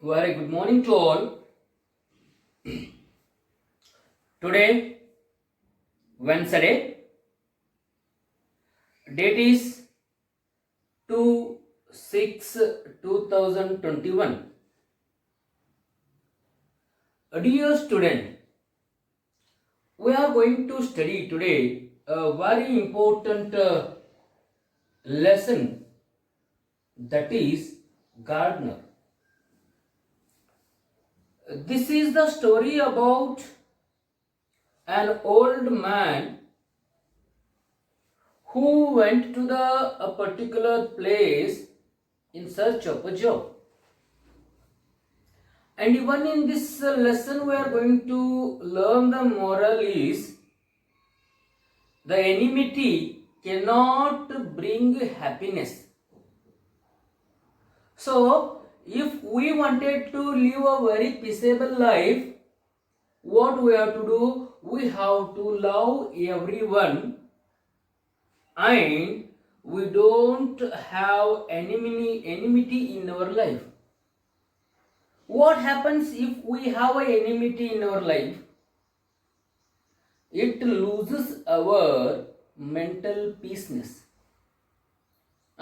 Very good morning to all. Today, Wednesday, date is 2/6/2021. Dear student, we are going to study today a very important lesson, that is gardener. This is the story about an old man who went to a particular place in search of a job. And even in this lesson, we are going to learn the moral is the enmity cannot bring happiness. So, if we wanted to live a very peaceable life, what we have to do? We have to love everyone, and we don't have enmity in our life. What happens if we have an enmity in our life? It loses our mental peaceness.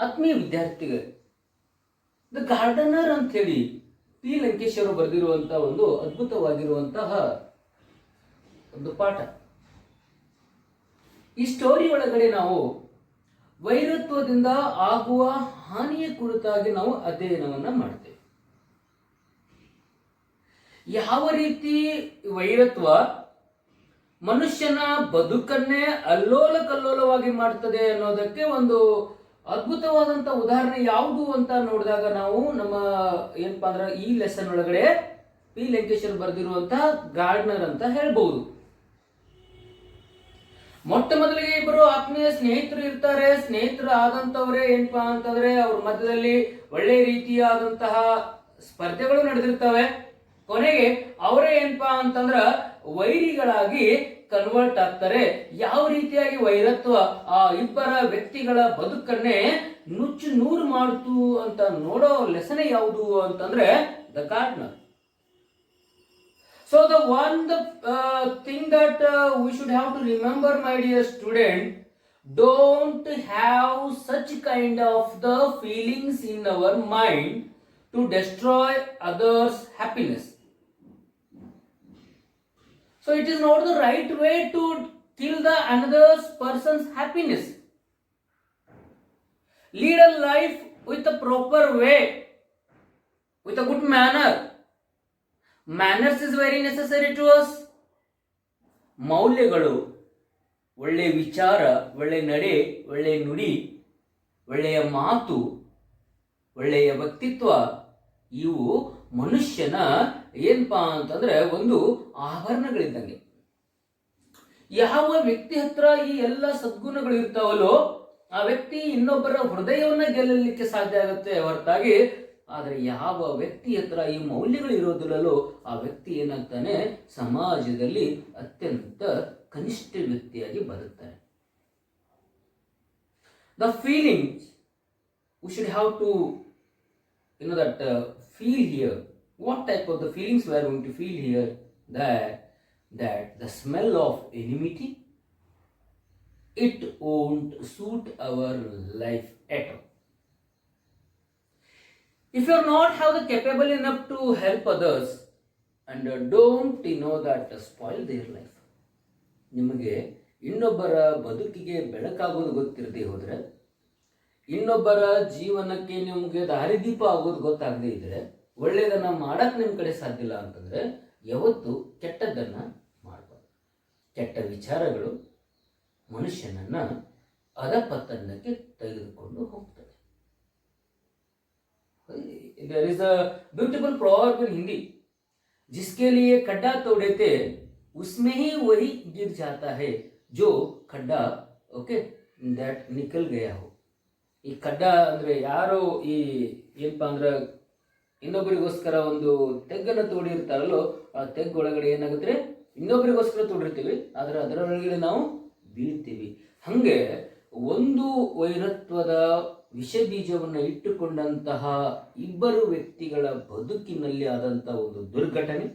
ಆತ್ಮೀಯ ವಿದ್ಯಾರ್ಥಿಗಳೇ, the gardener ಅಂತ ಹೇಳಿ P Lankesh ಅವರು ಬರೆದಿರುವಂತಹ ಒಂದು ಅದ್ಭುತವಾಗಿರುವಂತಹ ಒಂದು ಪಾಠ. ಈ ಸ್ಟೋರಿ ಒಳಗಡೆ ನಾವು ವೈರತ್ವದಿಂದ ಆಗುವ ಹಾನಿಯ ಕುರಿತಾಗಿ ನಾವು ಅಧ್ಯಯನವನ್ನ ಮಾಡ್ತೇವೆ. ಯಾವ ರೀತಿ ವೈರತ್ವ ಮನುಷ್ಯನ ಬದುಕನ್ನೇ ಅಲ್ಲೋಲ ಕಲ್ಲೋಲವಾಗಿ ಮಾಡ್ತದೆ ಅನ್ನೋದಕ್ಕೆ ಒಂದು ಅದ್ಭುತವಾದಂತ ಉದಾಹರಣೆ ಯಾವುದು ಅಂತ ನೋಡಿದಾಗ ನಾವು ನಮ್ಮ ಏನಪ್ಪಾ ಅಂದ್ರೆ ಈ ಲೆಸನ್ ಒಳಗಡೆ ಪಿ ಲಂಕೇಶ್ವರ್ ಬರೆದಿರುವಂತಹ ಗಾರ್ಡನರ್ ಅಂತ ಹೇಳ್ಬಹುದು. ಮೊಟ್ಟ ಮೊದಲಿಗೆ ಇಬ್ಬರು ಆತ್ಮೀಯ ಸ್ನೇಹಿತರು ಇರ್ತಾರೆ. ಸ್ನೇಹಿತರು ಆದಂತವರೇ ಏನಪ್ಪಾ ಅಂತಂದ್ರೆ ಅವ್ರ ಮಧ್ಯದಲ್ಲಿ ಒಳ್ಳೆ ರೀತಿಯಾದಂತಹ ಸ್ಪರ್ಧೆಗಳು ನಡೆದಿರ್ತವೆ. ಕೊನೆಗೆ ಅವರೇ ಏನಪ್ಪಾ ಅಂತಂದ್ರ ವೈರಿಗಳಾಗಿ ಕನ್ವರ್ಟ್ ಆಗ್ತಾರೆ. ಯಾವ ರೀತಿಯಾಗಿ ವೈರತ್ವ ಆ ಇಬ್ಬರ ವ್ಯಕ್ತಿಗಳ ಬದುಕನ್ನೇ ನುಚ್ಚು ನೂರು ಮಾಡ್ತು ಅಂತ ನೋಡೋ ಲೆಸನ್ ಯಾವುದು ಅಂತಂದ್ರೆ the gardener. So the thing that we should have to remember, my dear student, don't have such kind of the feelings in our mind to destroy others' happiness. So it is not the right way to kill the another person's happiness. Lead a life with a proper way, with a good manner. Manners is very necessary to us. ಮೌಲ್ಯಗಳು, ಒಳ್ಳೆಯ ವಿಚಾರ, ಒಳ್ಳೆಯ ನಡೆ, ಒಳ್ಳೆಯ ನುಡಿ, ಒಳ್ಳೆಯ ಮಾತು, ಒಳ್ಳೆಯ ವ್ಯಕ್ತಿತ್ವ, ಇವು ಮನುಷ್ಯನ ಏನಪ್ಪಾ ಅಂತಂದ್ರೆ ಒಂದು ಆಭರಣಗಳಿದ್ದಂಗೆ. ಯಾವ ವ್ಯಕ್ತಿ ಹತ್ರ ಈ ಎಲ್ಲ ಸದ್ಗುಣಗಳು ಇರ್ತಾವಲ್ಲೋ ಆ ವ್ಯಕ್ತಿ ಇನ್ನೊಬ್ಬರ ಹೃದಯವನ್ನ ಗೆಲ್ಲಲಿಕ್ಕೆ ಸಾಧ್ಯ ಆಗುತ್ತೆ ಹೊರತಾಗಿ. ಆದರೆ ಯಾವ ವ್ಯಕ್ತಿ ಹತ್ರ ಈ ಮೌಲ್ಯಗಳು ಇರೋದಿಲ್ಲೋ ಆ ವ್ಯಕ್ತಿ ಏನಾಗ್ತಾನೆ, ಸಮಾಜದಲ್ಲಿ ಅತ್ಯಂತ ಕನಿಷ್ಠ ವ್ಯಕ್ತಿಯಾಗಿ ಬದುಕ್ತಾನೆ. The feelings we should have to feel here. What type of the feelings we are going to feel here? That the smell of enmity, it won't suit our life at all. If you are not capable enough to help others, and don't spoil their life. ನಿಮಗೆ ಇನ್ನೊಬ್ಬರ ಬದುಕಿಗೆ ಬೆಳಕಾಗೋದು ಗೊತ್ತಿರದೆ ಹೋದ್ರೆ, ಇನ್ನೊಬ್ಬರ ಜೀವನಕ್ಕೆ ನಿಮಗೆ ದಾರಿದೀಪ ಆಗೋದು ಗೊತ್ತಾಗದೇ ಇದ್ರೆ, ಒಳ್ಳೆಯದನ್ನ ಮಾಡಕ್ ನಿಮ್ ಕಡೆ ಸಾಧ್ಯ ಇಲ್ಲ ಅಂತಂದ್ರೆ ಯಾವತ್ತು ಕೆಟ್ಟದ್ದನ್ನ ಮಾಡಬಾರ್ದು. ಕೆಟ್ಟ ವಿಚಾರಗಳು ಮನುಷ್ಯನನ್ನ ಅಧಪತನಕ್ಕೆ ತೆಗೆದುಕೊಂಡು ಹೋಗ್ತದೆ. There is a beautiful proverb in Hindi, जिसके लिए खड्डा तोड़े थे उसमें ही वही गिर जाता है जो खड्डा that निकल गया हो. ಈ ಖಡ್ಡ ಅಂದ್ರೆ ಯಾರೋ ಈ ಏನಪ್ಪಾ ಅಂದ್ರೆ ಇನ್ನೊಬ್ಬರಿಗೋಸ್ಕರ ಒಂದು ತೆಗ್ಗನ್ನು ತೋಡಿರ್ತಾರಲ್ಲೋ ಆ ತೆಗ್ಗ ಒಳಗಡೆ ಏನಾಗುತ್ತೆ, ಇನ್ನೊಬ್ಬರಿಗೋಸ್ಕರ ತೋಡಿರ್ತೀವಿ, ಆದ್ರೆ ಅದರೊಳಗಡೆ ನಾವು ಬೀಳ್ತೀವಿ. ಹಂಗೆ ಒಂದು ವೈರತ್ವದ ವಿಷ ಬೀಜವನ್ನು ಇಟ್ಟುಕೊಂಡಂತಹ ಇಬ್ಬರು ವ್ಯಕ್ತಿಗಳ ಬದುಕಿನಲ್ಲಿ ಆದಂತಹ ಒಂದು ದುರ್ಘಟನೆ,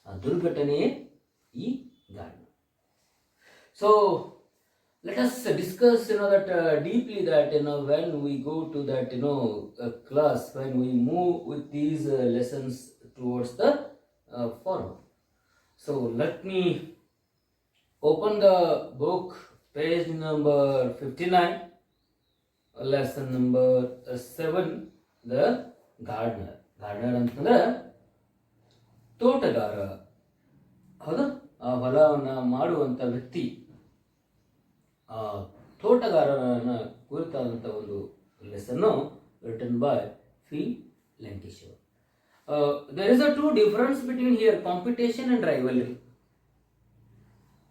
ಆ ದುರ್ಘಟನೆಯೇ ಈ garden. So let us discuss that deeply, that when we go to that class, when we move with these lessons towards the forward. So let me open the book, page number 59, lesson number 7, the gardener. Gardener ಅಂತಂದ್ರೆ ತೋಟಗಾರ. ಹೌದಾ? ಆ ಹೊಲವನ್ನು ಮಾಡುವಂತ ವ್ಯಕ್ತಿ, ಆ ತೋಟಗಾರನ ಕುರಿತಾದಂಥ ಒಂದು ಲೆಸನ್ನು written by P Lankeshwar. There is a two difference between here, competition and rivalry.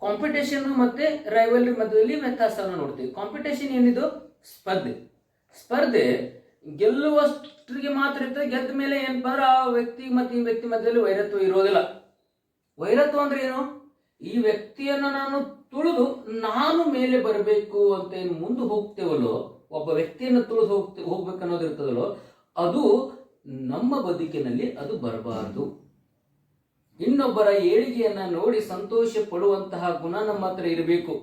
Competition ಮತ್ತೆ ರೈವಲ್ರಿ ಮಧ್ಯದಲ್ಲಿ ವ್ಯತ್ಯಾಸವನ್ನು ನೋಡ್ತೀವಿ. ಕಾಂಪಿಟೇಷನ್ ಏನಿದು? ಸ್ಪರ್ಧೆ. ಸ್ಪರ್ಧೆ ಗೆಲ್ಲುವಷ್ಟರಿಗೆ ಮಾತ್ರ ಇರ್ತದೆ. ಗೆದ್ದ ಮೇಲೆ ಏನಪ್ಪ ಅಂದ್ರೆ ಆ ವ್ಯಕ್ತಿ ಮತ್ತು ಈ ವ್ಯಕ್ತಿ ಮಧ್ಯದಲ್ಲಿ ವೈರತ್ವ ಇರೋದಿಲ್ಲ. ವೈರತ್ವ ಅಂದ್ರೆ ಏನು? ಈ ವ್ಯಕ್ತಿಯನ್ನು ನಾನು ತುಳಿದು ನಾನು ಮೇಲೆ ಬರಬೇಕು ಅಂತ ಏನು ಮುಂದೆ ಹೋಗ್ತೇವಲ್ಲೋ, ಒಬ್ಬ ವ್ಯಕ್ತಿಯನ್ನು ತುಳಿದು ಹೋಗ್ಬೇಕನ್ನೋದು ಇರ್ತದಲ್ಲೋ, ಅದು ನಮ್ಮ ಬದುಕಿನಲ್ಲಿ ಅದು ಬರಬಾರದು. ಇನ್ನೊಬ್ಬರ ಏಳಿಗೆಯನ್ನ ನೋಡಿ ಸಂತೋಷ ಪಡುವಂತಹ ಗುಣ ನಮ್ಮ ಹತ್ರ ಇರಬೇಕು.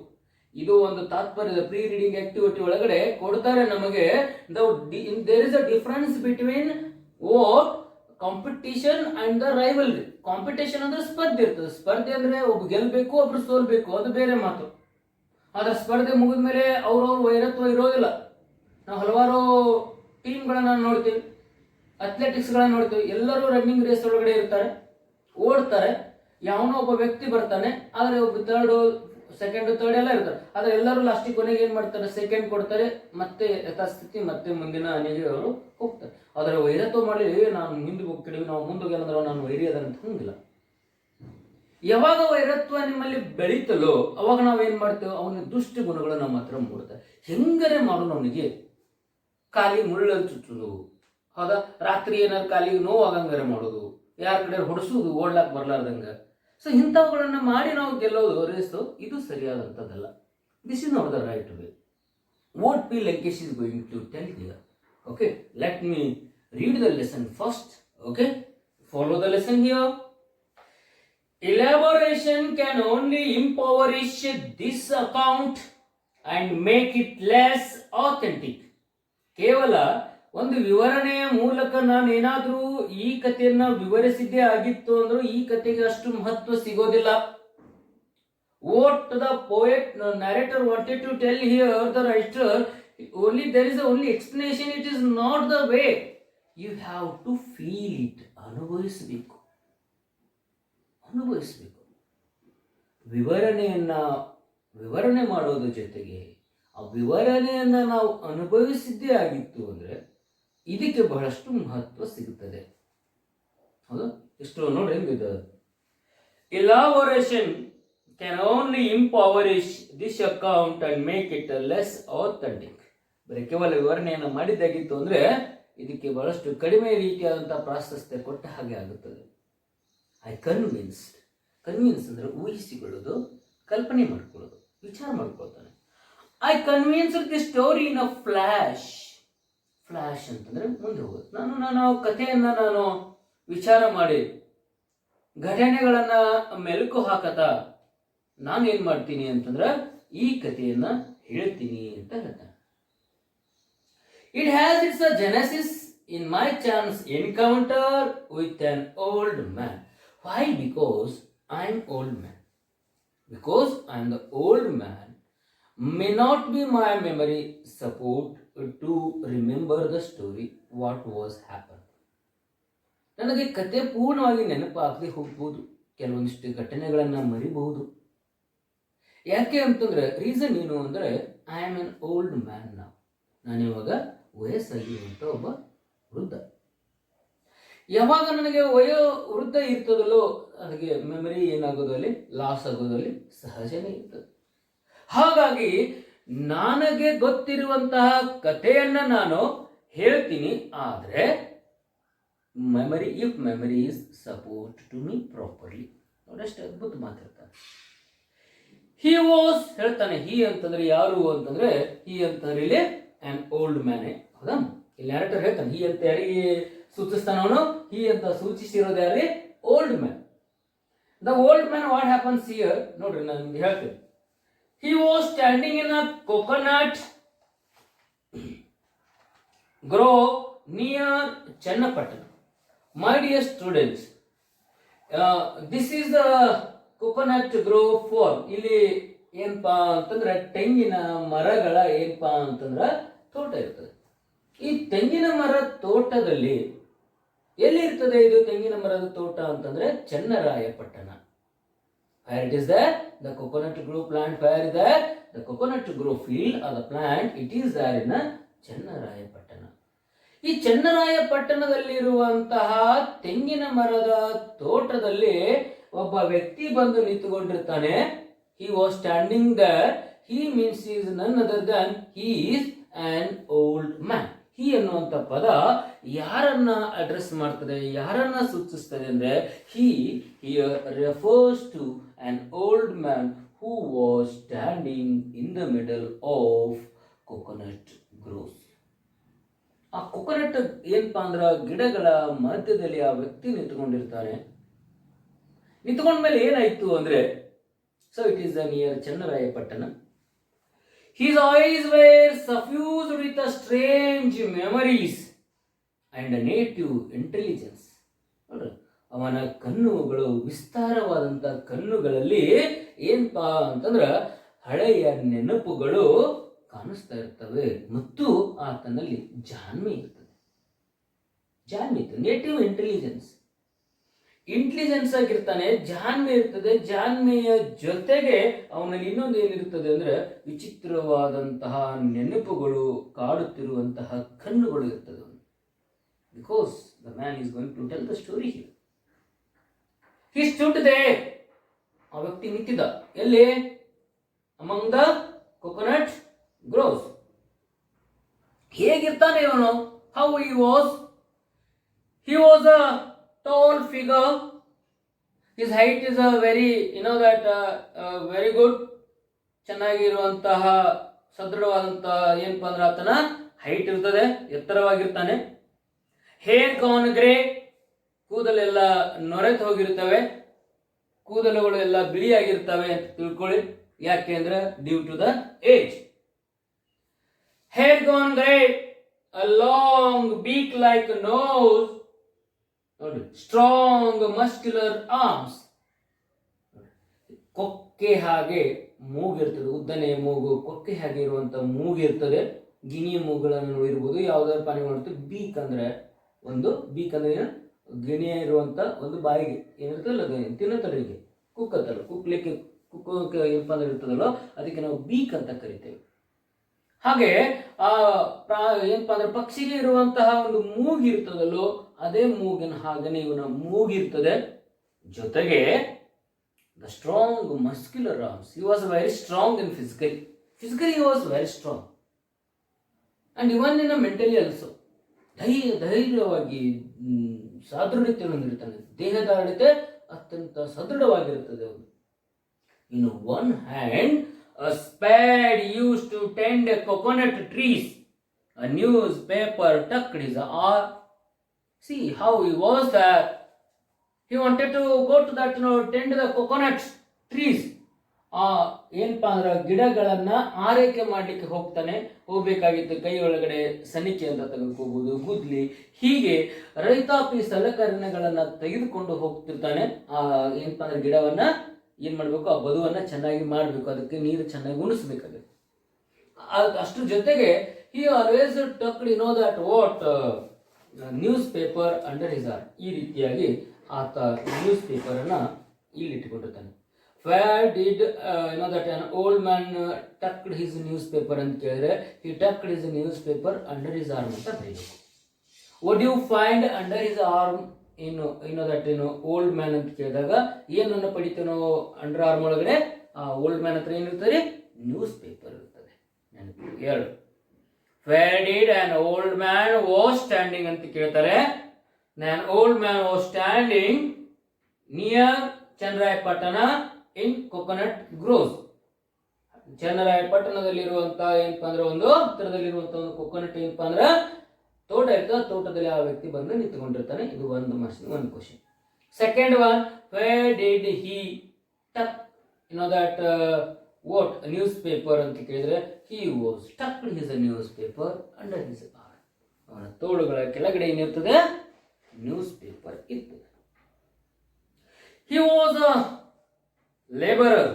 ಇದು ಒಂದು ತಾತ್ಪರ್ಯದ ಪ್ರೀ ರೀಡಿಂಗ್ ಆಕ್ಟಿವಿಟಿ ಒಳಗಡೆ ಕೊಡ್ತಾರೆ ನಮಗೆ. There is a difference between competition and the rivalry. Competition ಅಂದ್ರೆ ಸ್ಪರ್ಧೆ ಇರ್ತದೆ. ಸ್ಪರ್ಧೆ ಅಂದ್ರೆ ಒಬ್ಬ ಗೆಲ್ಬೇಕು, ಒಬ್ರು ಸೋಲ್ಬೇಕು, ಅದು ಬೇರೆ ಮಾತು. ಆದ್ರೆ ಸ್ಪರ್ಧೆ ಮುಗಿದ ಮೇಲೆ ಅವ್ರವ್ರ ವೈರತ್ವ ಇರೋದಿಲ್ಲ. ನಾವು ಹಲವಾರು ಟೀಮ್ಗಳನ್ನ ನೋಡ್ತೀವಿ, ಅಥ್ಲೆಟಿಕ್ಸ್ಗಳನ್ನ ನೋಡ್ತೀವಿ. ಎಲ್ಲರೂ ರನ್ನಿಂಗ್ ರೇಸ್ ಒಳಗಡೆ ಇರ್ತಾರೆ, ಓಡ್ತಾರೆ. ಯಾವನೋ ಒಬ್ಬ ವ್ಯಕ್ತಿ ಬರ್ತಾನೆ, ಆದರೆ ಒಬ್ಬ ಥರ್ಡ್, ಸೆಕೆಂಡ್, ಥರ್ಡ್ ಎಲ್ಲ ಇರ್ತಾರೆ. ಆದ್ರೆ ಎಲ್ಲರೂ ಲಾಸ್ಟಿಗೆ ಕೊನೆಗೆ ಏನ್ ಮಾಡ್ತಾರೆ? ಸೆಕೆಂಡ್ ಕೊಡ್ತಾರೆ, ಮತ್ತೆ ಯಥಾಸ್ಥಿತಿ, ಮತ್ತೆ ಮುಂದಿನ ಅನೆಗೆ ಅವರು ಹೋಗ್ತಾರೆ. ಆದರೆ ವೈರತ್ವ ಮಾಡಿ ನಾನು ಹಿಂದೆ ಹೋಗ್ತೀವಿ, ನಾವು ಮುಂದೋಗಿಲ್ಲ ನಾನು ವೈರಿ ಅದಂತ ಹಂಗಿಲ್ಲ. ಯಾವಾಗ ವೈರತ್ವ ನಿಮ್ಮಲ್ಲಿ ಬೆಳೀತಲೋ ಅವಾಗ ನಾವೇನ್ ಮಾಡ್ತೇವೆ? ಅವನ ದುಷ್ಟ ಗುಣಗಳು ನಮ್ಮ ಹತ್ರ ಮೂಡ್ತಾರೆ. ಹೆಂಗರೆ ಮಾಡೋಣ, ಅವನಿಗೆ ಕಾಲಿಗೆ ಮುಳ್ಳಲ್ಲಿ ಚುಚ್ಚುದು, ಹೌದಾ? ರಾತ್ರಿ ಏನಾದ್ರು ಕಾಲಿಗೆ ನೋವು ಆಗಂಗಾರೆ ಮಾಡೋದು, ಯಾರ ಕಡೆ ಹೊಡಿಸೋದು, ಓಡ್ಲಾಕ್ ಬರ್ಲಾರ್ದಂಗ. ಸೊ ಇಂಥವುಗಳನ್ನ ಮಾಡಿ ನಾವು ಗೆಲ್ಲೋದು, ರೇಸು, ಇದು ಸರಿಯಾದಂಥದ್ದಲ್ಲ. This is not the right way. What P Lankesh is going to tell here. Okay, let me read the lesson first. Okay, follow the lesson here. Elaboration can only impoverish this account and make it less authentic. ಕೇವಲ ಒಂದು ವಿವರಣೆಯ ಮೂಲಕ ನಾನು ಏನಾದರೂ ಈ ಕಥೆಯನ್ನ ವಿವರಿಸಿದ್ದೇ ಆಗಿತ್ತು ಅಂದ್ರೂ ಈ ಕಥೆಗೆ ಅಷ್ಟು ಮಹತ್ವ ಸಿಗೋದಿಲ್ಲ. What the poet narrator wanted to tell here, the writer, only there is only explanation. It is not the way. You have to feel it. ಅನುಭವಿಸಬೇಕು. ವಿವರಣೆ ಮಾಡೋದ್ರ ಜೊತೆಗೆ ಆ ವಿವರಣೆಯನ್ನ ನಾವು ಅನುಭವಿಸಿದ್ದೇ ಆಗಿತ್ತು ಅಂದ್ರೆ ಇದಕ್ಕೆ ಬಹಳಷ್ಟು ಮಹತ್ವ ಸಿಗುತ್ತದೆ. ಹೌದಾ? ಎಷ್ಟು ನೋಡ್ರಿ ಹೆಂಗಿದೆ. Elaboration can only impoverish this account and make it less authentic. ಬರೀ ಕೇವಲ ವಿವರಣೆಯನ್ನು ಮಾಡಿದ್ದಾಗಿತ್ತು ಅಂದ್ರೆ ಇದಕ್ಕೆ ಬಹಳಷ್ಟು ಕಡಿಮೆ ರೀತಿಯಾದಂತಹ ಪ್ರಾಶಸ್ತ್ಯ ಕೊಟ್ಟ ಹಾಗೆ ಆಗುತ್ತದೆ. ಕನ್ವಿನ್ಸ್ ಅಂದ್ರೆ ಊಹಿಸಿಕೊಳ್ಳೋದು, ಕಲ್ಪನೆ ಮಾಡ್ಕೊಳ್ಳೋದು, ವಿಚಾರ ಮಾಡ್ಕೊಳ್ತಾನೆ. I convince the story in a flash. Flash ಅಂತಂದ್ರೆ ಮುಂದೆ ಹೋಗೋದು. ನಾನು ಕಥೆಯನ್ನ ನಾನು ವಿಚಾರ ಮಾಡಿ ಘಟನೆಗಳನ್ನ ಮೆಲುಕು ಹಾಕತಾ ನಾನೇನ್ ಮಾಡ್ತೀನಿ ಅಂತಂದ್ರೆ ಈ ಕಥೆಯನ್ನ ಹೇಳ್ತೀನಿ ಅಂತ ಹೇಳ್ತಾನೆ. It has its genesis in my chance encounter with an old man. Why? Because I am old man. Because I am the old man may not be my memory support to remember the story what was happened. ನನಗೆ ಕತೆ ಪೂರ್ಣವಾಗಿ ನೆನಪಾಗದೆ ಹೋಗ್ಬೋದು, ಕೆಲವೊಂದಿಷ್ಟು ಘಟನೆಗಳನ್ನ ಮರಿಬಹುದು. ಯಾಕೆ ಅಂತಂದ್ರೆ reason ಏನು ಅಂದ್ರೆ I am an old man. ನಾನಿವಾಗ ವಯಸ್ಸಾಗಿರುವಂತ ಒಬ್ಬ ವೃದ್ಧ. ಯಾವಾಗ ನನಗೆ ವೃದ್ಧ ಇರ್ತದಲ್ಲೋ ಅದಕ್ಕೆ ಮೆಮರಿ ಏನಾಗೋದಲ್ಲಿ ಲಾಸ್ ಆಗೋದಲ್ಲಿ ಸಹಜನೇ ಇರ್ತದೆ. ಹಾಗಾಗಿ ನನಗೆ ಗೊತ್ತಿರುವಂತಹ ಕಥೆಯನ್ನ ನಾನು ಹೇಳ್ತೀನಿ. ಆದ್ರೆ if memory is support to me properly. ನೋಡಷ್ಟು ಅದ್ಭುತ ಮಾತಾಡ್ತಾರೆ. ಹಿ ವಾಸ್ ಹೇಳ್ತಾನೆ. ಹಿ ಅಂತಂದ್ರೆ ಯಾರು ಅಂತಂದ್ರೆ, ಹಿ ಅಂತಂದ್ರೆ ಇಲ್ಲಿ ಆನ್ ಓಲ್ಡ್ ಮ್ಯಾನ್. ಹೌದಾ, ಇಲ್ಲಿ ನ್ಯಾರೇಟರ್ ಹೇಳ್ತಾನೆ ಹಿ ಅಂತ ಯಾರಿಗೆ ಸೂಚಿಸ್ತಾನ ಅವನು, ಹಿ ಅಂತ ಸೂಚಿಸಿರೋದು ಯಾರಿ, old man. The old man what happens here ನೋಡ್ರಿ, ನಾನು ನಿಮ್ಗೆ ಹೇಳ್ತೇನೆ. He was standing in a coconut grove near Channapatna. My dear students, this is the coconut grove for. ಇಲ್ಲಿ ಏನಪ್ಪಾ ಅಂತಂದ್ರೆ ತೆಂಗಿನ ಮರಗಳ ಏನಪ್ಪಾ ಅಂತಂದ್ರ ತೋಟ ಇರ್ತದೆ. ಈ ತೆಂಗಿನ ಮರ ತೋಟದಲ್ಲಿ ಎಲ್ಲಿ ಇರ್ತದೆ ಇದು ತೆಂಗಿನ ಮರದ ತೋಟ ಅಂತಂದ್ರೆ Channarayapatna. Where it is there, the coconut grove plant, where is there, the coconut grove field or the plant, it is there in Channarayapatna. ಈ ಚನ್ನರಾಯಪಟ್ಟಣದಲ್ಲಿರುವಂತಹ ತೆಂಗಿನ ಮರದ ತೋಟದಲ್ಲಿ ಒಬ್ಬ ವ್ಯಕ್ತಿ ಬಂದು ನಿಂತುಕೊಂಡಿರ್ತಾನೆ. He was standing there. He means he is none other than he is an old man. ಹಿ ಅನ್ನುವಂಥ ಪದ ಯಾರನ್ನ ಅಡ್ರೆಸ್ ಮಾಡ್ತದೆ, ಯಾರನ್ನ ಸೂಚಿಸ್ತದೆ ಅಂದ್ರೆ, he refers to an old man who was standing in the middle of coconut groves. ಆ coconut ಏನಪ್ಪಾ ಅಂದ್ರ ಗಿಡಗಳ ಮಧ್ಯದಲ್ಲಿ ಆ ವ್ಯಕ್ತಿ ನಿಂತ್ಕೊಂಡಿರ್ತಾನೆ. ನಿಂತ್ಕೊಂಡ್ಮೇಲೆ ಏನಾಯ್ತು ಅಂದ್ರೆ, so it is near Channarayapatna. His eyes were suffused with a strange memories and a native intelligence. ಅವನ ಕಣ್ಣುಗಳು, ವಿಸ್ತಾರವಾದಂತ ಕಣ್ಣುಗಳಲ್ಲಿ ಏನಪ್ಪಾ ಅಂತಂದ್ರ ಹಳೆಯ ನೆನಪುಗಳು ಕಾಣಿಸ್ತಾ ಇರ್ತವೆ ಮತ್ತು ಆತನಲ್ಲಿ ಜಾಣ್ಮೆ ಇರ್ತದೆ. ಜಾಣ್ಮೆ ಇರ್ತದೆ, ನೇಟಿವ್ ಇಂಟೆಲಿಜೆನ್ಸ್. ಇಂಟೆಲಿಜೆನ್ಸ್ ಆಗಿರ್ತಾನೆ, ಜಾಣ್ಮೆ ಇರ್ತದೆ. ಜಾಣ್ಮೆಯ ಜೊತೆಗೆ ಅವನಲ್ಲಿ ಇನ್ನೊಂದು ಏನಿರ್ತದೆ ಅಂದ್ರೆ ವಿಚಿತ್ರವಾದಂತಹ ನೆನಪುಗಳು, ಕಾಡುತ್ತಿರುವಂತಹ ಕಣ್ಣುಗಳು ಇರ್ತದೆ. Because the man is going to tell the story here. He stood there. ಆ ವ್ಯಕ್ತಿ ನಿಂತಿದ್ದ ಎಲ್ಲಿ, ಅಮಂಗ್ ದ ಕೋಕೋನಟ್ ಗ್ರೋವ್ಸ್. ಹೇಗಿರ್ತಾನೆ ಇವನು, how he was a tall figure. His height is a very, very good. ಚೆನ್ನಾಗಿರುವಂತಹ ಸದೃಢವಾದಂತಹ ಏನಪ್ಪಾ ಅಂದ್ರೆ ಆತನ ಹೈಟ್ ಇರ್ತದೆ, ಎತ್ತರವಾಗಿರ್ತಾನೆ. ಹೇರ್ ಗಾನ್ ಗ್ರೇ, ಕೂದಲೆಲ್ಲ ನೊರೆತು ಹೋಗಿರ್ತವೆ, ಕೂದಲುಗಳು ಎಲ್ಲ ಬಿಳಿಯಾಗಿರ್ತವೆ ಅಂತ ತಿಳ್ಕೊಳ್ಳಿ. ಯಾಕೆ ಅಂದ್ರೆ due to the age. Hair gone grey, a long beak like nose, strong muscular arms. ಕೊಕ್ಕೆ ಹಾಗೆ ಮೂಗಿರ್ತದೆ, ಉದ್ದನೆಯ ಮೂಗು, ಕೊಕ್ಕೆ ಹಾಗೆ ಇರುವಂತ ಮೂಗಿರ್ತದೆ. ಗಿಣಿಯ ಮೂಗುಗಳನ್ನು ನೋಡಿರ್ಬೋದು, ಯಾವ್ದಾದ್ರು ಪ್ರಾಣಿ ಮಾಡುತ್ತೆ. ಬೀಕ್ ಅಂದ್ರೆ ಗಿಣಿಯ ಇರುವಂತ ಒಂದು ಬಾಯಿಗೆ ಏನಿರ್ತದಲ್ಲ, ತಿನ್ನತಳಿಗೆ ಕುಕ್ಕತ್ತಲ್ಲ, ಕುಕ್ಲಿಕ್ಕೆ ಏನಪ್ಪ ಅಂದ್ರೆ ಇರ್ತದಲ್ಲ, ಅದಕ್ಕೆ ನಾವು ಬೀಕ್ ಅಂತ ಕರಿತೇವೆ. ಹಾಗೆ ಆ ಏನಪ್ಪಾ ಅಂದ್ರೆ ಪಕ್ಷಿಗೆ ಇರುವಂತಹ ಒಂದು ಮೂಗಿರ್ತದಲ್ಲೋ, ಅದೇ ಮೂಗಿನ ಹಾಗನೆ ಇವನ ಮೂಗಿರ್ತದೆ. ಜೊತೆಗೆ the strong muscular arms. He was very strong in physically he was very strong and even in mentally also. ಧೈರ್ಯವಾಗಿ ಸದೃಢತೆ ಹೊಂದಿರ್ತಾನೆ. ದೇಹದಾಢ್ಯತೆ ಅತ್ಯಂತ ಸದೃಢವಾಗಿರುತ್ತದೆ ಅವನು. In one hand a spade used to tend coconut trees. A newspaper tucked his arm. See how he was there. He wanted to go to that, tend the coconut trees. ಏನಪ್ಪಾ ಅಂದ್ರೆ ಗಿಡಗಳನ್ನ ಆರೈಕೆ ಮಾಡ್ಲಿಕ್ಕೆ ಹೋಗ್ಬೇಕಾಗಿತ್ತು. ಕೈ ಒಳಗಡೆ ಸನಿಕೆ ಅಂತ ತೆಗೆದುಕೋಬಹುದು, ಗುದ್ಲಿ, ಹೀಗೆ ರೈತಾಪಿ ಸಲಕರಣೆಗಳನ್ನ ತೆಗೆದುಕೊಂಡು ಹೋಗ್ತಿರ್ತಾನೆ. ಏನಪ್ಪಾ ಅಂದ್ರೆ ಗಿಡವನ್ನ ಏನ್ ಮಾಡ್ಬೇಕು, ಆ ಬದುವನ್ನ ಚೆನ್ನಾಗಿ ಮಾಡ್ಬೇಕು, ಅದಕ್ಕೆ ನೀರು ಚೆನ್ನಾಗಿ ಉಣಿಸ್ಬೇಕಾಗುತ್ತೆ. ಅಷ್ಟ್ರ ಜೊತೆಗೆ he always tucked that what newspaper under his arm. ಈ ರೀತಿಯಾಗಿ ಆತ ನ್ಯೂಸ್ ಪೇಪರ್ ಅನ್ನ ಇಲ್ಲಿ ಇಟ್ಟುಕೊಂಡಿರ್ತಾನೆ. Where did that an old man tucked his newspaper ಅಂತ ಕೇಳಿದ್ರೆ, he tucked his newspaper under his arm ಅಂತ ಬರೀಬೇಕು. what do you find under his arm old man ಅಂತ ಕೇಳಿದಾಗ ಏನನ್ನ ಪಡಿತೀವಿ ನಾವು ಅಂಡರ್ ಆರ್ಮ್ ಒಳಗಡೆ? ಆ ಓಲ್ಡ್ ಮ್ಯಾನ್ ಹತ್ರ ಏನಿರ್ತದೆ? ನ್ಯೂಸ್ ಪೇಪರ್ ಇರ್ತದೆ. ಎರಡು, where did an old man was standing ಅಂತ ಕೇಳ್ತಾರೆ. an old man was standing near Channarayapatna in coconut groves. ಚನ್ನರಾಯಪಟ್ಟಣದಲ್ಲಿರುವಂತ ಏನಪ್ಪಾ ಅಂದ್ರೆ ಒಂದು ಹತ್ತಿರದಲ್ಲಿರುವಂತ ಒಂದು ಕೊಕೊನಟ್ ಏನಪ್ಪಾ ಅಂದ್ರೆ ತೋಟ ಇರ್ತದೆ, ತೋಟದಲ್ಲಿ ಆ ವ್ಯಕ್ತಿ ಬಂದು ನಿಂತ್ಕೊಂಡಿರ್ತಾನೆ. ಇದು ಒಂದು ಒಂದು question. Second one, where did he ಟಕ್ ದಟ್ ವಾಟ್ ನ್ಯೂಸ್ ಪೇಪರ್ ಅಂತ ಕೇಳಿದ್ರೆ, ಹಿ ವಾಸ್ ಟಕ್ his news paper under his arm. ಅವನ ತೋಳುಗಳ ಕೆಳಗಡೆ ಏನಿರ್ತದೆ, ನ್ಯೂಸ್ ಪೇಪರ್ ಇರ್ತದೆ. ಹಿ was a labourer,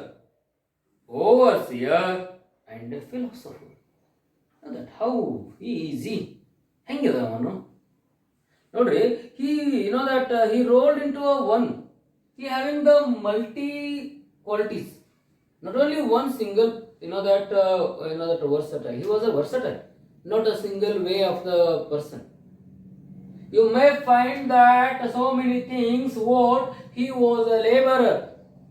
overseer and a philosopher. That how he is he? ಹೆಂಗಿದೆ ಅವನು ನೋಡ್ರಿ. he that he rolled into a one. He having the multi qualities, not only one single that versatile. He was a versatile, not a single way of the person. You may find that so many things what he was a laborer.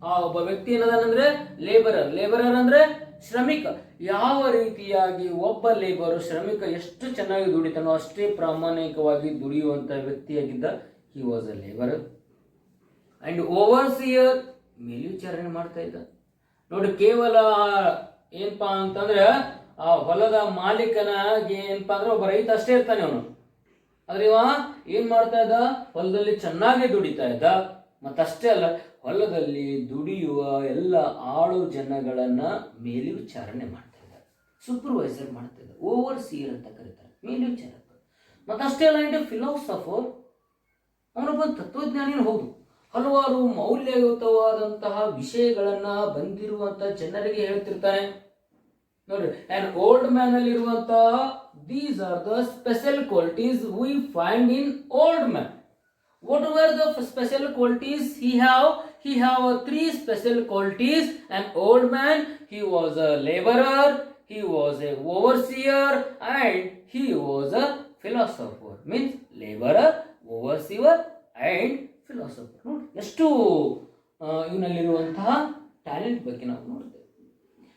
ಆ ಒಬ್ಬ ವ್ಯಕ್ತಿ ಏನದಂದ್ರೆ labourer ಅಂದ್ರೆ ಶ್ರಮಿಕ. ಯಾವ ರೀತಿಯಾಗಿ ಒಬ್ಬ labour ಶ್ರಮಿಕ ಎಷ್ಟು ಚೆನ್ನಾಗಿ ದುಡಿತಾನೋ ಅಷ್ಟೇ ಪ್ರಾಮಾಣಿಕವಾಗಿ ದುಡಿಯುವಂತ ವ್ಯಕ್ತಿಯಾಗಿದ್ದ. He was a labourer and overseer, ಮೇಲ್ವಿಚಾರಣೆ ಮಾಡ್ತಾ ಇದ್ದ. ನೋಡಿ, ಕೇವಲ ಏನಪ್ಪಾ ಅಂತಂದ್ರೆ ಆ ಹೊಲದ ಮಾಲೀಕನಾಗಿ ಏನಪ್ಪಾ ಅಂದ್ರೆ ಒಬ್ಬ ರೈತ ಅಷ್ಟೇ ಇರ್ತಾನೆ ಅವನು. ಆದ್ರೆ ಇವ ಏನ್ ಮಾಡ್ತಾ ಇದ್ದ, ಹೊಲದಲ್ಲಿ ಚೆನ್ನಾಗಿ ದುಡಿತಾ ಇದ್ದ. ಮತ್ತಷ್ಟೇ ಅಲ್ಲ, ಹೊಲದಲ್ಲಿ ದುಡಿಯುವ ಎಲ್ಲ ಆಳು ಜನಗಳನ್ನ ಮೇಲ್ವಿಚಾರಣೆ ಮಾಡ್ತಾ ಇದ್ದಾರೆ, ಸೂಪರ್ವೈಸರ್ ಮಾಡ್ತಾ ಇದ್ದಾರೆ, ಓವರ್ಸಿಯರ್ ಅಂತ ಕರೀತಾರೆ, ಮೇಲ್ವಿಚಾರಕ. ಮತ್ತಷ್ಟೇ ಅಲ್ಲ, ಇಂಟು ಫಿಲಾಸಫರ್, ಅವನೊಬ್ಬ ತತ್ವಜ್ಞಾನಿನ. ಹೌದು, ಹಲವಾರು ಮೌಲ್ಯಯುತವಾದಂತಹ ವಿಷಯಗಳನ್ನ ಬಂದಿರುವಂತ ಜನರಿಗೆ ಹೇಳ್ತಿರ್ತಾನೆ. ನೋಡ್ರಿ, ಆನ್ ಓಲ್ಡ್ ಮ್ಯಾನ್ ಅಲ್ಲಿ ಇರುವಂತಹ these are the special qualities we find in old man. What were the special qualities he have? He have three special qualities. An old man, he was a laborer, he was a overseer, and he was a philosopher. Means laborer, overseer, and philosopher. ನೋಡಿ, ಎಷ್ಟು ಇವನಲ್ಲಿರುವಂತಹ talent ಬಗ್ಗೆ ನಾವು ನೋಡ್ತೇವೆ.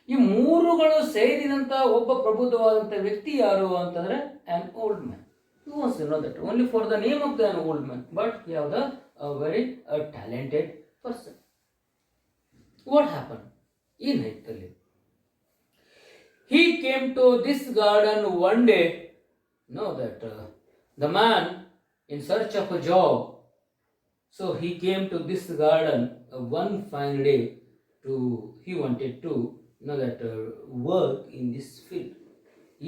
ಈ ಮೂರುಗಳು ಸೇರಿದಂತ ಒಬ್ಬ ಪ್ರಬುದ್ಧವಾದಂತ ವ್ಯಕ್ತಿ ಯಾರು ಅಂತಂದ್ರೆ an old man. He was that only for the name of the old man, but he was a very talented person. What happened? ಏನಾಯ್ತಲ್ಲಿ? He came to this garden one day. Know that the man in search of a job. So he came to this garden one fine day he wanted to work in this field.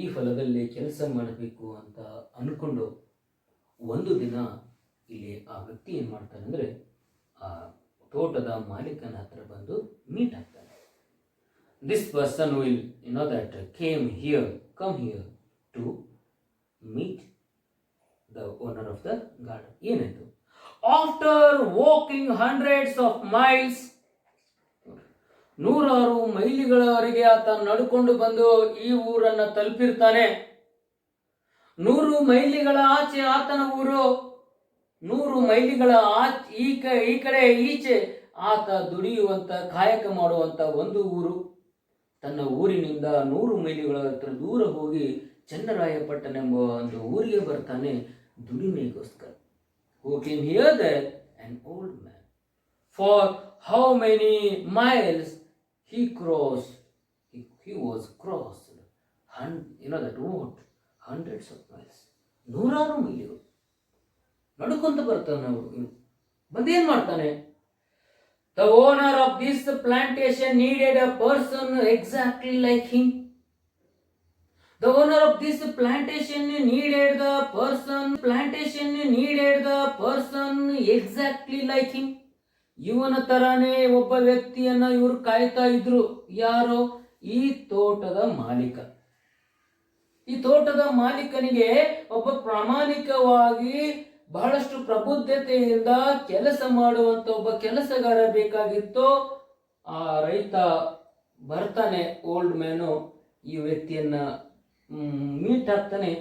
ಈ ಹೊಲದಲ್ಲಿ ಕೆಲಸ ಮಾಡಬೇಕು ಅಂತ ಅನ್ಕೊಂಡು ಒಂದು ದಿನ ಇಲ್ಲಿ ಆ ವ್ಯಕ್ತಿ ಏನ್ ಮಾಡ್ತಾನೆ ಅಂದ್ರೆ ಆ ತೋಟದ ಮಾಲೀಕನ ಹತ್ರ ಬಂದು ಮೀಟ್ ಆಗ್ತಾನೆ. This person will come here to meet the owner of the garden. ಏನಾಯ್ತು? After walking hundreds of miles, ನೂರಾರು ಮೈಲಿಗಳವರೆಗೆ ಆತ ನಡ್ಕೊಂಡು ಬಂದು ಈ ಊರನ್ನ ತಲುಪಿರ್ತಾನೆ. 100 ಮೈಲಿಗಳ ಆಚೆ ಆತನ ಊರು, 100 ಮೈಲಿಗಳ ಈ ಕಡೆ ಈಚೆ ಆತ ದುಡಿಯುವಂತ ಕಾಯಕ ಮಾಡುವಂತ ಒಂದು ಊರು. ತನ್ನ ಊರಿನಿಂದ 100 ಮೈಲಿಗಳ ಹತ್ರ ದೂರ ಹೋಗಿ ಚನ್ನರಾಯಪಟ್ಟಣ ಎಂಬ ಒಂದು ಊರಿಗೆ ಬರ್ತಾನೆ ದುಡಿಮೆಗೋಸ್ಕರ. Who came here there? An old man. For how many miles he crossed? He was crossed. What? Hundreds of miles. 100 ಮೈಲಿಗಳು ನಡ್ಕೊಂತ ಬರ್ತಾನೆ. ಅವರು ಬಂದೇನ್ ಮಾಡ್ತಾನೆ? The owner of this plantation needed a person exactly like him. The owner of this plantation needed the person exactly like him. ಇವನ ತರಾನೇ ಒಬ್ಬ ವ್ಯಕ್ತಿಯನ್ನ ಇವರು ಕಾಯ್ತಾ ಇದ್ರು. ಯಾರೋ? ಈ ತೋಟದ ಮಾಲೀಕ. ಈ ತೋಟದ ಮಾಲೀಕನಿಗೆ ಒಬ್ಬ ಪ್ರಾಮಾಣಿಕವಾಗಿ ಬಹಳಷ್ಟು ಪ್ರಬುದ್ಧತೆಯಿಂದ ಕೆಲಸ ಮಾಡುವಂತ ಒಬ್ಬ ಕೆಲಸಗಾರ ಬೇಕಾಗಿತ್ತು. ಆ ರೈತ ಬರ್ತಾನೆ, ಓಲ್ಡ್ ಮ್ಯಾನು ಈ ವ್ಯಕ್ತಿಯನ್ನ ಮೀಟ್ ಆಗ್ತಾನೆ.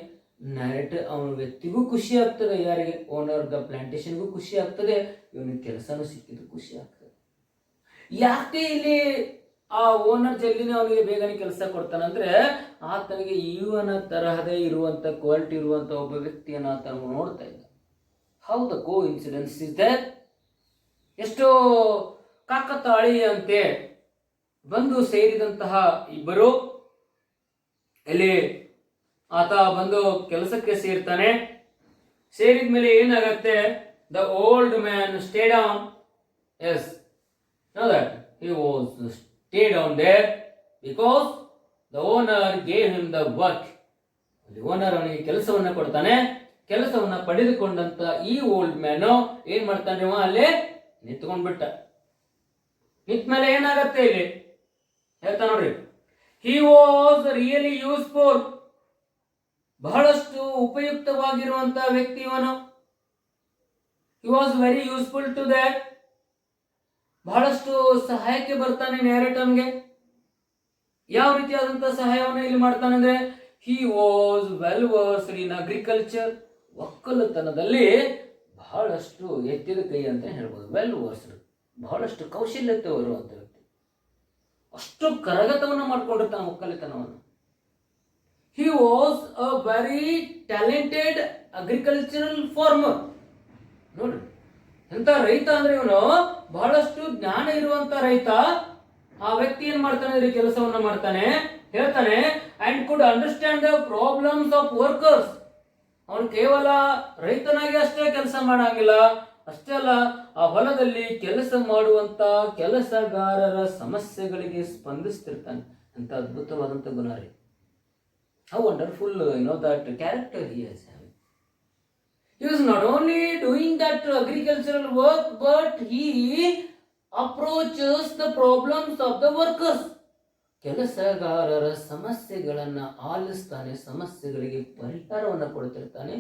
ನೈಟ್ ಅವನ ವ್ಯಕ್ತಿಗೂ ಖುಷಿ ಆಗ್ತದೆ, ಯಾರಿಗೆ? ಓನರ್ ದ ಪ್ಲಾಂಟೇಶನ್ಗೂ ಖುಷಿ ಆಗ್ತದೆ, ಇವನಿಗೆ ಕೆಲಸನೂ ಸಿಕ್ಕಿದ್ರು ಖುಷಿ ಆಗ್ತದೆ. ಯಾಕೆ ಇಲ್ಲಿ ಆ ಓನರ್ ಜಲ್ದಿನೇ ಅವನಿಗೆ ಬೇಗನೆ ಕೆಲಸ ಕೊಡ್ತಾನಂದ್ರೆ ಆತನಿಗೆ ಇವನ ತರಹದೇ ಇರುವಂತ ಕ್ವಾಲಿಟಿ ಇರುವಂತ ಒಬ್ಬ ವ್ಯಕ್ತಿಯನ್ನ ಆತ ನೋಡ್ತಾ ಇದ್ದ. How the coincidence is that? ಎಷ್ಟೋ ಕಾಕತಾಳೀಯಂತೆ ಬಂದು ಸೇರಿದಂತಹ ಇಬ್ಬರು ಇಲ್ಲಿ ಆತ ಬಂದು ಕೆಲಸಕ್ಕೆ ಸೇರ್ತಾನೆ. ಸೇರಿದ ಮೇಲೆ ಏನಾಗತ್ತೆ, the old man stay down. Yes, know that he was stay down there because the owner gave him the work. Owner ಅವನಿಗೆ ಕೆಲಸವನ್ನ ಕೊಡ್ತಾನೆ. ಕೆಲಸವನ್ನ ಪಡೆದುಕೊಂಡಂತ ಈ ಓಲ್ಡ್ ಮ್ಯಾನ್ ಏನ್ ಮಾಡ್ತಾನೆ, ಅಲ್ಲೇ ನಿಂತ್ಕೊಂಡ್ಬಿಟ್ಟ. ನಿಂತ ಮೇಲೆ ಏನಾಗತ್ತೆ ಇಲ್ಲಿ ಹೇಳ್ತಾ ನೋಡ್ರಿ, ಹಿ ವಾಸ್ ರಿಯಲಿ ಯೂಸ್ಫುಲ್. ಬಹಳಷ್ಟು ಉಪಯುಕ್ತವಾಗಿರುವಂತಹ ವ್ಯಕ್ತಿ ಇವನು. He was very useful to that. ಬಹಳಷ್ಟು ಸಹಾಯಕ್ಕೆ ಬರ್ತಾನೆ ನ್ಯಾರೇಟನ್ಗೆ. ಯಾವ ರೀತಿಯಾದಂತಹ ಸಹಾಯವನ್ನು ಇಲ್ಲಿ ಮಾಡ್ತಾನೆ ಅಂದ್ರೆ, he was well versed in agriculture. ಒಕ್ಕಲತನದಲ್ಲಿ ಬಹಳಷ್ಟು ಎತ್ತಿದ ಕೈ ಅಂತ ಹೇಳ್ಬೋದು. ವೆಲ್ ವರ್ಸ್ಡ್, ಬಹಳಷ್ಟು ಕೌಶಲ್ಯತೆ ಬರುವಂತ ವ್ಯಕ್ತಿ. ಅಷ್ಟು ಕರಗತವನ್ನು ಮಾಡ್ಕೊಂಡಿರ್ತಾನೆ ಒಕ್ಕಲತನವನ್ನು. He was a very talented agricultural farmer. ನೋಡ್ರಿ, ಎಂತ ರೈತ ಅಂದ್ರೆ ಇವನು, ಬಹಳಷ್ಟು ಜ್ಞಾನ ಇರುವಂತ ರೈತ. ಆ ವ್ಯಕ್ತಿ ಏನ್ ಮಾಡ್ತಾನೆ, ಕೆಲಸವನ್ನ ಮಾಡ್ತಾನೆ. ಹೇಳ್ತಾನೆ, and could understand the problems of workers. ಅವನು ಕೇವಲ ರೈತನಾಗಿ ಅಷ್ಟೇ ಕೆಲಸ ಮಾಡಂಗಿಲ್ಲ, ಅಷ್ಟೇ ಅಲ್ಲ, ಆ ಹೊಲದಲ್ಲಿ ಕೆಲಸ ಮಾಡುವಂತ ಕೆಲಸಗಾರರ ಸಮಸ್ಯೆಗಳಿಗೆ ಸ್ಪಂದಿಸ್ತಿರ್ತಾನೆ. ಅಂತ ಅದ್ಭುತವಾದಂತ ಗುಣ ರೀ. How wonderful that character he has having. He was not only doing that agricultural work, but he approaches the problems of the workers. ಕೆಲಸಗಾರರ ಸಮಸ್ಯೆಗಳನ್ನ ಆಲಿಸ್ತಾನೆ, ಸಮಸ್ಯೆಗಳಿಗೆ ಪರಿಹಾರವನ್ನು ಕೊಡ್ತಿರ್ತಾನೆ.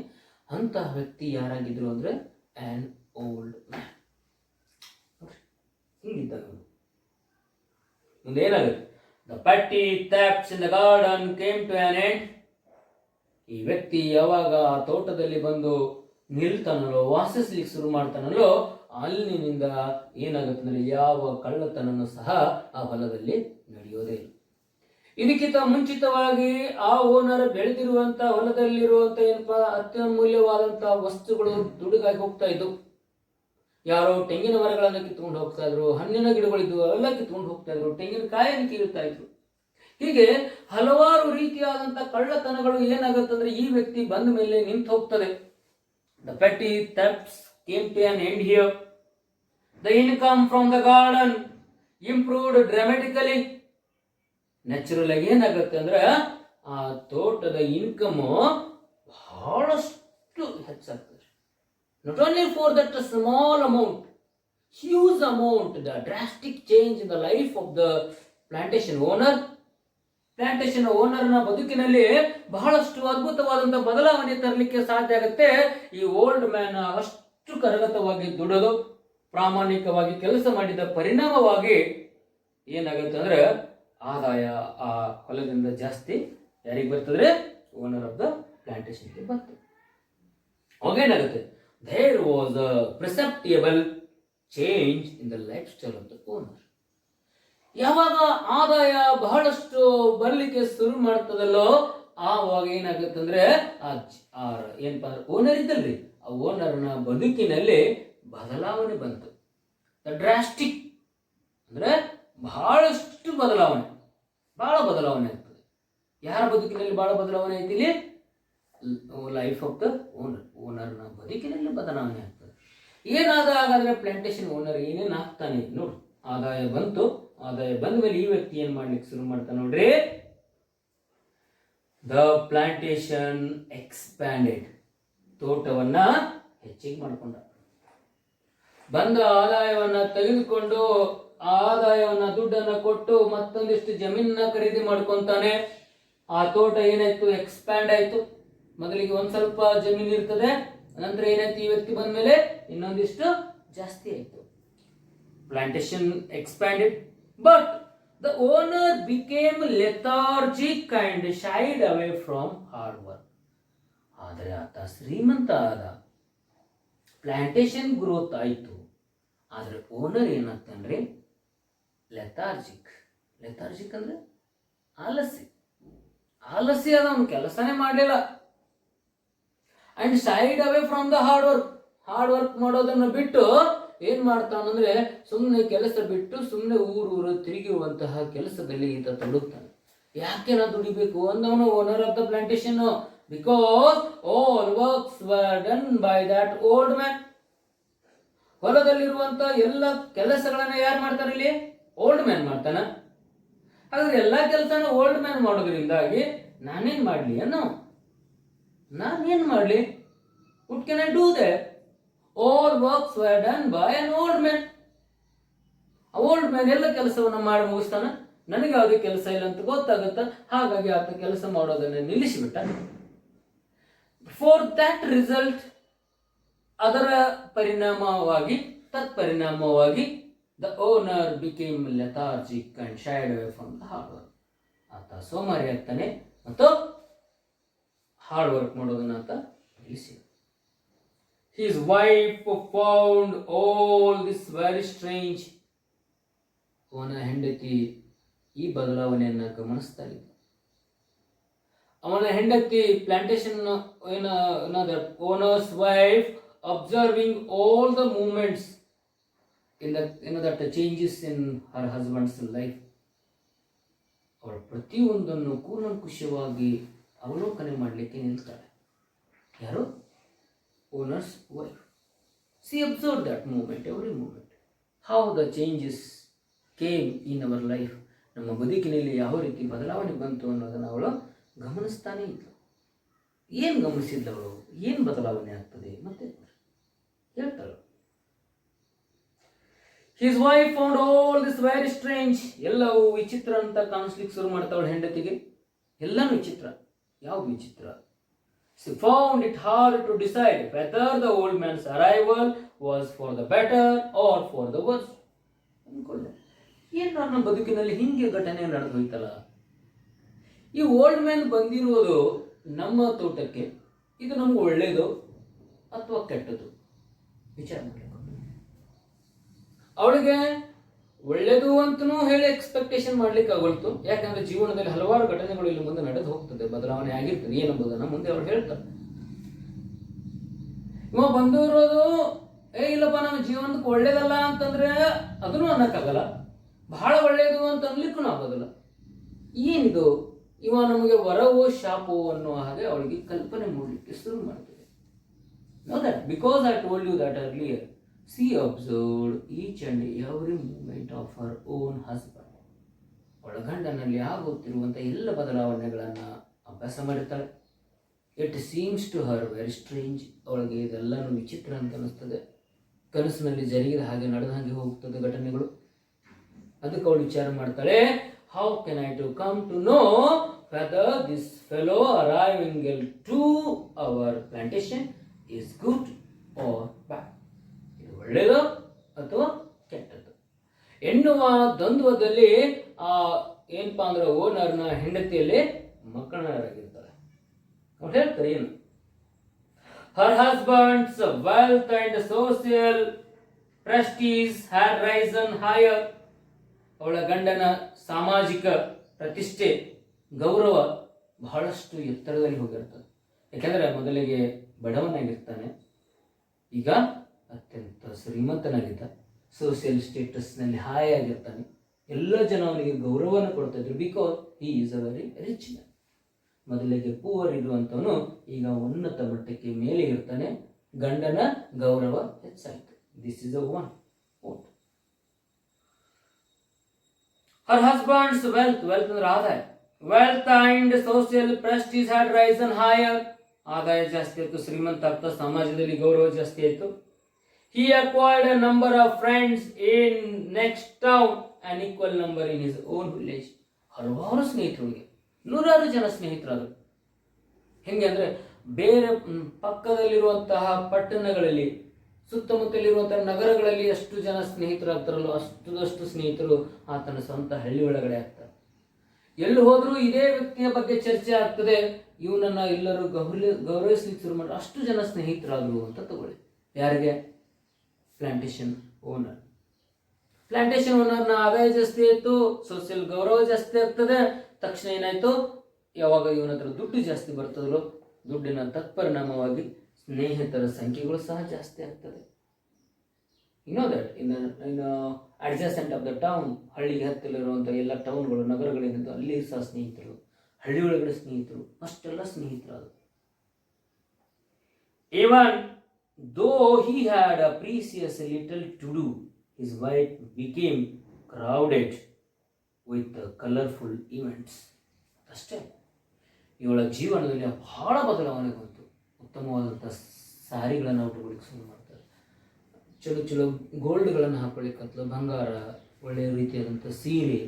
ಅಂತಹ ವ್ಯಕ್ತಿ ಯಾರಾಗಿದ್ರು ಅಂದ್ರೆ ಆನ್ ಓಲ್ಡ್ ಮ್ಯಾನ್. ಹಿಂಗಿದ್ದಾಗ ಮುಂದೇನಾಗುತ್ತೆ, the petty thefts in the garden came to an end. ಈ ವ್ಯಕ್ತಿ ಯಾವಾಗ ಆ ತೋಟದಲ್ಲಿ ಬಂದು ನಿಲ್ತಾನಲ್ಲೋ, ವಾಸಿಸ್ಲಿಕ್ಕೆ ಶುರು ಮಾಡ್ತಾನಲ್ಲೋ, ಅಲ್ಲಿನಿಂದ ಏನಾಗುತ್ತೆ ಅಂದ್ರೆ ಯಾವ ಕಳ್ಳತನನು ಸಹ ಆ ಹೊಲದಲ್ಲಿ ನಡೆಯೋದೇ ಇಲ್ಲ. ಇದಕ್ಕಿಂತ ಮುಂಚಿತವಾಗಿ ಆ ಓನರ್ ಬೆಳೆದಿರುವಂತ ಹೊಲದಲ್ಲಿರುವಂತ ಏನಪ್ಪಾ ಅತ್ಯಮೂಲ್ಯವಾದಂತಹ ವಸ್ತುಗಳು ದುಡುಗಾಗಿ ಹೋಗ್ತಾ ಇದ್ವು. ಯಾರೋ ತೆಂಗಿನ ಮರಗಳನ್ನು ಕಿತ್ಕೊಂಡು ಹೋಗ್ತಾ ಇದ್ರು, ಹಣ್ಣಿನ ಗಿಡಗಳಿದ್ವು ಅವೆಲ್ಲ ಕಿತ್ಕೊಂಡು ಹೋಗ್ತಾ ಇದ್ರು, ತೆಂಗಿನಕಾಯಿಯನ್ನು ಕೀಳ್ತಾ ಇದ್ರು. ಹೀಗೆ ಹಲವಾರು ರೀತಿಯಾದಂತಹ ಕಳ್ಳತನಗಳು ಏನಾಗುತ್ತಂದ್ರೆ ಈ ವ್ಯಕ್ತಿ ಬಂದ ಮೇಲೆ ನಿಂತು ಹೋಗ್ತದೆ. The petty thefts came to an end here. The income from the garden improved dramatically. Natural ಆಗಿ ಏನಾಗುತ್ತೆ ಅಂದ್ರೆ ಆ ತೋಟದ ಇನ್ಕಮ್ ಬಹಳಷ್ಟು ಹೆಚ್ಚಾಗ್ತದೆ. Not only for that small amount, huge amount, the drastic change in the life of the plantation owner. Plantation ಓನರ್ನ ಬದುಕಿನಲ್ಲಿ ಬಹಳಷ್ಟು ಅದ್ಭುತವಾದಂತಹ ಬದಲಾವಣೆ ತರಲಿಕ್ಕೆ ಸಾಧ್ಯ ಆಗುತ್ತೆ. ಈ ಓಲ್ಡ್ ಮ್ಯಾನ್ ಅಷ್ಟು ಕರಗತವಾಗಿ ದುಡಿದು ಪ್ರಾಮಾಣಿಕವಾಗಿ ಕೆಲಸ ಮಾಡಿದ ಪರಿಣಾಮವಾಗಿ ಏನಾಗುತ್ತೆ ಅಂದ್ರೆ ಆದಾಯ ಆ ಹೊಲದಿಂದ ಜಾಸ್ತಿ ಯಾರಿಗೆ ಬರ್ತದ್ರೆ, ಓನರ್ ಆಫ್ ದ ಪ್ಲಾಂಟೇಶನ್ಗೆ ಬರ್ತದೆ. ಅವಾಗೇನಾಗುತ್ತೆ, there was a perceptible change in the life style of the owner. ಯಾವಾಗ ಆದಾಯ ಬಹಳಷ್ಟು ಬರ್ಲಿಕ್ಕೆ ಶುರು ಮಾಡ್ತದಲ್ಲೋ ಆವಾಗ ಏನಾಗುತ್ತೆ ಅಂದ್ರೆ ಏನಪ್ಪಾ ಅಂದ್ರೆ ಓನರ್ ಇದ್ದಲ್ರಿ, ಆ ಓನರ್ನ ಬದುಕಿನಲ್ಲಿ ಬದಲಾವಣೆ ಬಂತು. ಡ್ರಾಸ್ಟಿಕ್ ಅಂದ್ರೆ ಬಹಳಷ್ಟು ಬದಲಾವಣೆ, ಬಹಳ ಬದಲಾವಣೆ ಆಗ್ತದೆ. ಯಾರ ಬದುಕಿನಲ್ಲಿ ಬಹಳ ಬದಲಾವಣೆ ಐತಿ ಇಲ್ಲಿ? ಲೈಫ್ ಆಫ್ ದ ಓನರ್, ಓನರ್ನ ಬದುಕಿನಲ್ಲಿ ಬದಲಾವಣೆ ಆಗ್ತದೆ. ಏನಾದ ಹಾಗಾದ್ರೆ ಪ್ಲಾಂಟೇಶನ್ ಓನರ್ ಏನೇನು ಆಗ್ತಾನೆ ನೋಡು. ಆದಾಯ ಬಂತು, ಆದಾಯ ಬಂದ ಮೇಲೆ ಈ ವ್ಯಕ್ತಿ ಏನ್ ಮಾಡ್ಲಿಕ್ಕೆ ಶುರು ಮಾಡ್ತಾನೆ ನೋಡ್ರಿ, ದ ಪ್ಲಾಂಟೇಶನ್ ಎಕ್ಸ್ಪ್ಯಾಂಡೆಡ್. ತೋಟವನ್ನ ಹೆಚ್ಚಿಗೆ ಮಾಡ್ಕೊಂಡ. ಬಂದ ಆದಾಯವನ್ನ ತೆಗೆದುಕೊಂಡು ಆದಾಯವನ್ನ ದುಡ್ಡನ್ನ ಕೊಟ್ಟು ಮತ್ತೊಂದಿಷ್ಟು ಜಮೀನನ್ನ ಖರೀದಿ ಮಾಡ್ಕೊಂತಾನೆ. ಆ ತೋಟ ಏನಾಯ್ತು, ಎಕ್ಸ್ಪ್ಯಾಂಡ್ ಆಯ್ತು. ಮೊದಲಿಗೆ ಒಂದ್ ಸ್ವಲ್ಪ ಜಮೀನು ಇರ್ತದೆ, ನಂತರ ಏನಾಯ್ತು, ಈ ವ್ಯಕ್ತಿ ಬಂದ ಮೇಲೆ ಇನ್ನೊಂದಿಷ್ಟು ಜಾಸ್ತಿ ಆಯ್ತು. Plantation expanded, but the owner became lethargic and shied away from hard work. ಆದರೆ ಆತ ಶ್ರೀಮಂತ ಆದ, ಪ್ಲಾಂಟೇಶನ್ ಗ್ರೋತ್ ಆಯ್ತು. ಆದ್ರೆ ಓನರ್ ಏನಾಗ್ತಾನ್ರಿ, ಲೆಥಾರ್ಜಿಕ್. ಲೆಥಾರ್ಜಿಕ್ ಅಂದ್ರೆ ಆಲಸ್ಯ, ಆಲಸ್ಯ ಅದ, ಅವನು ಕೆಲಸನೇ ಮಾಡಲಿಲ್ಲ. And side away from the hard work. Hard work ಮಾಡೋದನ್ನು ಬಿಟ್ಟು ಏನ್ ಮಾಡ್ತಾನಂದ್ರೆ ಸುಮ್ಮನೆ ಕೆಲಸ ಬಿಟ್ಟು ಸುಮ್ಮನೆ ಊರು ತಿರುಗಿರುವಂತಹ ಕೆಲಸದಲ್ಲಿ ಈತ ತೊಡಗ್ತಾನೆ. ಯಾಕೆ ನಾ ದುಡಿಬೇಕು ಅಂದವನು owner of the plantation, because all works were done by that old man. ಹೊಲದಲ್ಲಿರುವಂತ ಎಲ್ಲ ಕೆಲಸಗಳನ್ನ ಯಾರು ಮಾಡ್ತಾರೆ ಇಲ್ಲಿ? ಓಲ್ಡ್ ಮ್ಯಾನ್ ಮಾಡ್ತಾನ. ಹಾಗಾದ್ರೆ ಎಲ್ಲಾ ಕೆಲಸನ ಓಲ್ಡ್ ಮ್ಯಾನ್ ಮಾಡೋದ್ರಿಂದಾಗಿ ನಾನೇನ್ ಮಾಡ್ಲಿ ನಾನೇನ್ ಮಾಡ್ಲಿ? What can I do there? All works were done by an old man. Old man ಎಲ್ಲ ಕೆಲಸವನ್ನ ಮಾಡಿ ಮುಗಿಸ್ತಾನ. ನನಗೆ ಯಾವುದೇ ಕೆಲಸ ಇಲ್ಲ ಅಂತ ಗೊತ್ತಾಗುತ್ತ, ಹಾಗಾಗಿ ಆತ ಕೆಲಸ ಮಾಡೋದನ್ನ ನಿಲ್ಲಿಸಿಬಿಟ್ಟ. ಫಾರ್ ದಟ್ ರಿಸಲ್ಟ್, ಅದರ ಪರಿಣಾಮವಾಗಿ ತತ್ಪರಿಣಾಮವಾಗಿ the owner became lethargic and shied away from the hard work. ಆತ ಸೋಮಾರಿ ಆಗ್ತಾನೆ ಮತ್ತು ಹಾರ್ಡ್ ವರ್ಕ್ ಮಾಡೋದನ್ನ ಆತ ನಿಲ್ಲಿಸಿ. His wife found all this very strange. ಅವನ ಹೆಂಡತಿ ಈ ಬದಲಾವಣೆಯನ್ನ ಗಮನಿಸ್ತಾ ಇದ್ದ. ಅವನ ಹೆಂಡತಿ plantation owners wife observing all the movements in that changes in Har husbands life. ಅವಳ ಪ್ರತಿಯೊಂದನ್ನು ಕೂಲಂಕುಷವಾಗಿ ಅವಲೋಕನೆ ಮಾಡಲಿಕ್ಕೆ ನಿಲ್ತಾಳೆ. ಯಾರು? owner's wife. She observed that moment, every moment, how the changes came in our life. ನಮ್ಮ ಬದುಕಿನಲ್ಲಿ ಯಾವ ರೀತಿ ಬದಲಾವಣೆ ಬಂತು ಅನ್ನೋದನ್ನು ಅವಳು ಗಮನಿಸ್ತಾನೆ ಇದ್ಳು. ಏನು ಗಮನಿಸಿದ್ದವಳು? ಏನು ಬದಲಾವಣೆ ಆಗ್ತದೆ ಮತ್ತೆ ಹೇಳ್ತಾಳು. His wife found all this very strange. ಎಲ್ಲವೂ ವಿಚಿತ್ರ ಅಂತ ಕಾಣಿಸ್ಲಿಕ್ಕೆ ಶುರು ಮಾಡ್ತಾವಳು ಹೆಂಡತಿಗೆ. ಎಲ್ಲನೂ ವಿಚಿತ್ರ. ಯಾವ ವಿಚಿತ್ರ? She found it hard to decide whether the old man's arrival was for the better or for the worse. ಅನ್ಕೊಳ್ಳೆ, ಏನು ನನ್ನ ಬದುಕಿನಲ್ಲಿ ಹಿಂಗೆ ಘಟನೆ ನಡೆದು ಹೋಯ್ತಲ್ಲ. ಈ ಓಲ್ಡ್ ಮ್ಯಾನ್ ಬಂದಿರೋದು ನಮ್ಮ ತೋಟಕ್ಕೆ, ಇದು ನಮ್ಗೆ ಒಳ್ಳೇದು ಅಥವಾ ಕೆಟ್ಟದು ವಿಚಾರ ಮಾಡಬೇಕು. ಅವಳಿಗೆ ಒಳ್ಳೇದು ಅಂತನೂ ಹೇಳಿ ಎಕ್ಸ್ಪೆಕ್ಟೇಷನ್ ಮಾಡ್ಲಿಕ್ಕೆ ಆಗೋಲ್ತು. ಯಾಕಂದ್ರೆ ಜೀವನದಲ್ಲಿ ಹಲವಾರು ಘಟನೆಗಳು ಇಲ್ಲಿ ಮುಂದೆ ನಡೆದು ಹೋಗ್ತದೆ, ಬದಲಾವಣೆ ಆಗಿರ್ತದೆ ಏನಂಬುದನ್ನ ಮುಂದೆ ಅವ್ರು ಹೇಳ್ತಾರೆ. ಇವ ಬಂದಿರೋದು ಇಲ್ಲಪ್ಪ ನಮ್ಮ ಜೀವನಕ್ಕೆ ಒಳ್ಳೇದಲ್ಲ ಅಂತಂದ್ರೆ ಅದನ್ನು ಅನ್ನಕ್ಕಾಗಲ್ಲ, ಬಹಳ ಒಳ್ಳೇದು ಅಂತ ಅನ್ಲಿಕ್ಕೂ ಆಗೋದಿಲ್ಲ. ಏನಿದು ಇವ ನಮಗೆ ವರವೋ ಶಾಪೋ ಅನ್ನೋ ಹಾಗೆ ಅವಳಿಗೆ ಕಲ್ಪನೆ ಮೂಡಲಿಕ್ಕೆ ಶುರು ಮಾಡ್ತದೆ. Know that because I told you that earlier, she observed each and every movement of her own husband. ಅವಳ ಗಂಡನಲ್ಲಿ ಆಗುತ್ತಿರುವಂಥ ಎಲ್ಲ ಬದಲಾವಣೆಗಳನ್ನು ಅಭ್ಯಾಸ ಮಾಡಿರ್ತಾಳೆ. It seems to her very strange. ಅವಳಿಗೆ ಇದೆಲ್ಲನೂ ವಿಚಿತ್ರ ಅಂತ ಅನಿಸ್ತದೆ. ಕನಸಿನಲ್ಲಿ ಜರುಗಿದ ಹಾಗೆ ನಡೆದ ಹಾಗೆ ಹೋಗ್ತದೆ ಘಟನೆಗಳು. ಅದಕ್ಕೆ ಅವಳು ವಿಚಾರ ಮಾಡ್ತಾಳೆ, how can I to come to know whether this fellow arriving to our plantation is good or bad. ಒಳ್ಳೆಯದು ಅಥವಾ ಕೆಟ್ಟದ್ದು ಎನ್ನುವ ದ್ವಂದ್ವದಲ್ಲಿ ಏನಪ್ಪಾ ಅಂದ್ರೆ ಓನರ್ನ ಹೆಂಡತಿಯಲ್ಲಿ ಮಕ್ಕಳಾಗಿರ್ತಾರೆ. ಅವ್ರು ಹೇಳ್ತಾರೆ ಏನು? Her husband's wealth and social prestige had risen higher. ಅವಳ ಗಂಡನ ಸಾಮಾಜಿಕ ಪ್ರತಿಷ್ಠೆ ಗೌರವ ಬಹಳಷ್ಟು ಎತ್ತರದಲ್ಲಿ ಹೋಗಿರ್ತದೆ. ಯಾಕೆಂದ್ರೆ ಮೊದಲಿಗೆ ಬಡವನಾಗಿರ್ತಾನೆ, ಈಗ ಅತ್ಯಂತ ಶ್ರೀಮಂತನಾಗಿದ್ದ, ಸೋಷಿಯಲ್ ಸ್ಟೇಟಸ್ನಲ್ಲಿ ಹಾಯ್ ಆಗಿರ್ತಾನೆ. ಎಲ್ಲ ಜನ ಅವನಿಗೆ ಗೌರವವನ್ನು ಕೊಡ್ತಾ ಇದ್ರು, because he is a very rich man. ಮೊದಲಿಗೆ ಪೂವರ್ ಇರುವಂಥವನು ಈಗ ಉನ್ನತ ಮಟ್ಟಕ್ಕೆ ಮೇಲೆ ಇರ್ತಾನೆ, ಗಂಡನ ಗೌರವ ಹೆಚ್ಚಾಯಿತು. This is a one port. Har husband's wealth ಅಂದ್ರೆ ಆದಾಯ, wealth and social prestige had risen higher. ಆದಾಯ ಜಾಸ್ತಿ ಆಯಿತು, ಶ್ರೀಮಂತ ಆಗ್ತಾ, ಸಮಾಜದಲ್ಲಿ ಗೌರವ ಜಾಸ್ತಿ ಆಯಿತು. He acquired a number of friends in next town, an equal number in his own village. ಹಲವಾರು ಸ್ನೇಹಿತರಿಗೆ, ನೂರಾರು ಜನ ಸ್ನೇಹಿತರಾದರು. ಹೆಂಗೆ ಅಂದರೆ ಬೇರೆ ಪಕ್ಕದಲ್ಲಿರುವಂತಹ ಪಟ್ಟಣಗಳಲ್ಲಿ, ಸುತ್ತಮುತ್ತಲಿರುವಂತಹ ನಗರಗಳಲ್ಲಿ ಎಷ್ಟು ಜನ ಸ್ನೇಹಿತರಾಗ್ತಾರಲ್ಲೋ ಅಷ್ಟು ಸ್ನೇಹಿತರು ಆತನ ಸ್ವಂತ ಹಳ್ಳಿ ಒಳಗಡೆ ಆಗ್ತಾರೆ. ಎಲ್ಲಿ ಹೋದರೂ ಇದೇ ವ್ಯಕ್ತಿಯ ಬಗ್ಗೆ ಚರ್ಚೆ ಆಗ್ತದೆ. ಇವನನ್ನ ಎಲ್ಲರೂ ಗೌರವಿಸ್ಲಿಕ್ಕೆ ಶುರು ಮಾಡಿ ಅಷ್ಟು ಜನ ಸ್ನೇಹಿತರಾದರು ಅಂತ ತಗೊಳ್ಳಿ. ಯಾರಿಗೆ? Plantation owner. ಪ್ಲಾಂಟೇಶನ್ ಓನರ್ನ ಆದಾಯ ಜಾಸ್ತಿ ಆಯಿತು, ಸೋಷಿಯಲ್ ಗೌರವ ಜಾಸ್ತಿ ಆಗ್ತದೆ. ತಕ್ಷಣ ಏನಾಯಿತು? ಯಾವಾಗ ಇವನ ಹತ್ರ ದುಡ್ಡು ಜಾಸ್ತಿ ಬರ್ತದೋ, ದುಡ್ಡಿನ ತತ್ಪರಿಣಾಮವಾಗಿ ಸ್ನೇಹಿತರ ಸಂಖ್ಯೆಗಳು ಸಹ ಜಾಸ್ತಿ ಆಗ್ತದೆ. You know that in adjacent of the town, ಹಳ್ಳಿಗೆ ಹತ್ತಿರಲ್ಲಿರುವಂಥ ಎಲ್ಲ ಟೌನ್ಗಳು, ನಗರಗಳೇನಿದ್ದು ಅಲ್ಲಿ ಸಹ ಸ್ನೇಹಿತರು, ಹಳ್ಳಿ ಒಳಗಡೆ ಸ್ನೇಹಿತರು, ಅಷ್ಟೆಲ್ಲ ಸ್ನೇಹಿತರು. Even though he had a precious little to do, his life became crowded with colorful events. ಅಷ್ಟೇ, ಇವಳ ಜೀವನದಲ್ಲಿ ಬಹಳ ಬದಲಾವಣೆ ಬಂತು. ಉತ್ತಮವಾದಂಥ ಸಾರಿಗಳನ್ನು ಉಟ್ಟುಕೊಳ್ಳಿಕ್ಕೆ ಶುರು ಮಾಡ್ತಾರೆ, ಚಲೋ ಚಲೋ ಗೋಲ್ಡ್ಗಳನ್ನು ಹಾಕೊಳ್ಳಿಕ್ಕಂತಲೂ, ಬಂಗಾರ, ಒಳ್ಳೆಯ ರೀತಿಯಾದಂಥ ಸೀರೆ.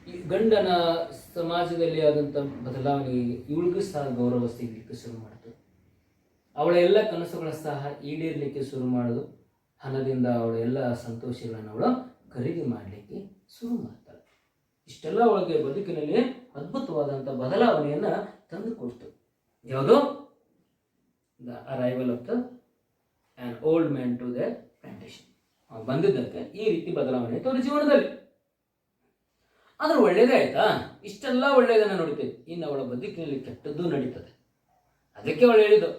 ಈ ಗಂಡನ ಸಮಾಜದಲ್ಲಿ ಆದಂಥ ಬದಲಾವಣೆಗೆ ಇವಳಿಗೂ ಸಹ ಗೌರವ ಸಿಗಲಿಕ್ಕೆ ಶುರು ಮಾಡ್ತಾರೆ. ಅವಳ ಎಲ್ಲ ಕನಸುಗಳ ಸಹ ಈಡೇರಲಿಕ್ಕೆ ಶುರು ಮಾಡೋದು. ಹಣದಿಂದ ಅವಳ ಎಲ್ಲ ಸಂತೋಷಗಳನ್ನು ಅವಳು ಖರೀದಿ ಮಾಡಲಿಕ್ಕೆ ಶುರು ಮಾಡ್ತಾಳೆ. ಇಷ್ಟೆಲ್ಲ ಅವಳಿಗೆ ಬದುಕಿನಲ್ಲಿ ಅದ್ಭುತವಾದಂಥ ಬದಲಾವಣೆಯನ್ನು ತಂದುಕೊಡ್ತು. ಯಾವುದು? The arrival of the an old man to the plantation. ಅವನು ಬಂದಿದ್ದಕ್ಕೆ ಈ ರೀತಿ ಬದಲಾವಣೆ ಆಯಿತು ಅವ್ರ ಜೀವನದಲ್ಲಿ. ಆದ್ರೆ ಒಳ್ಳೇದೇ ಆಯ್ತಾ? ಇಷ್ಟೆಲ್ಲ ಒಳ್ಳೆಯದನ್ನು ನೋಡ್ತೇವೆ, ಇನ್ನು ಅವಳ ಬದುಕಿನಲ್ಲಿ ಕೆಟ್ಟದ್ದು ನಡೀತದೆ. ಅದಕ್ಕೆ ಅವಳು ಹೇಳಿದ್ದು,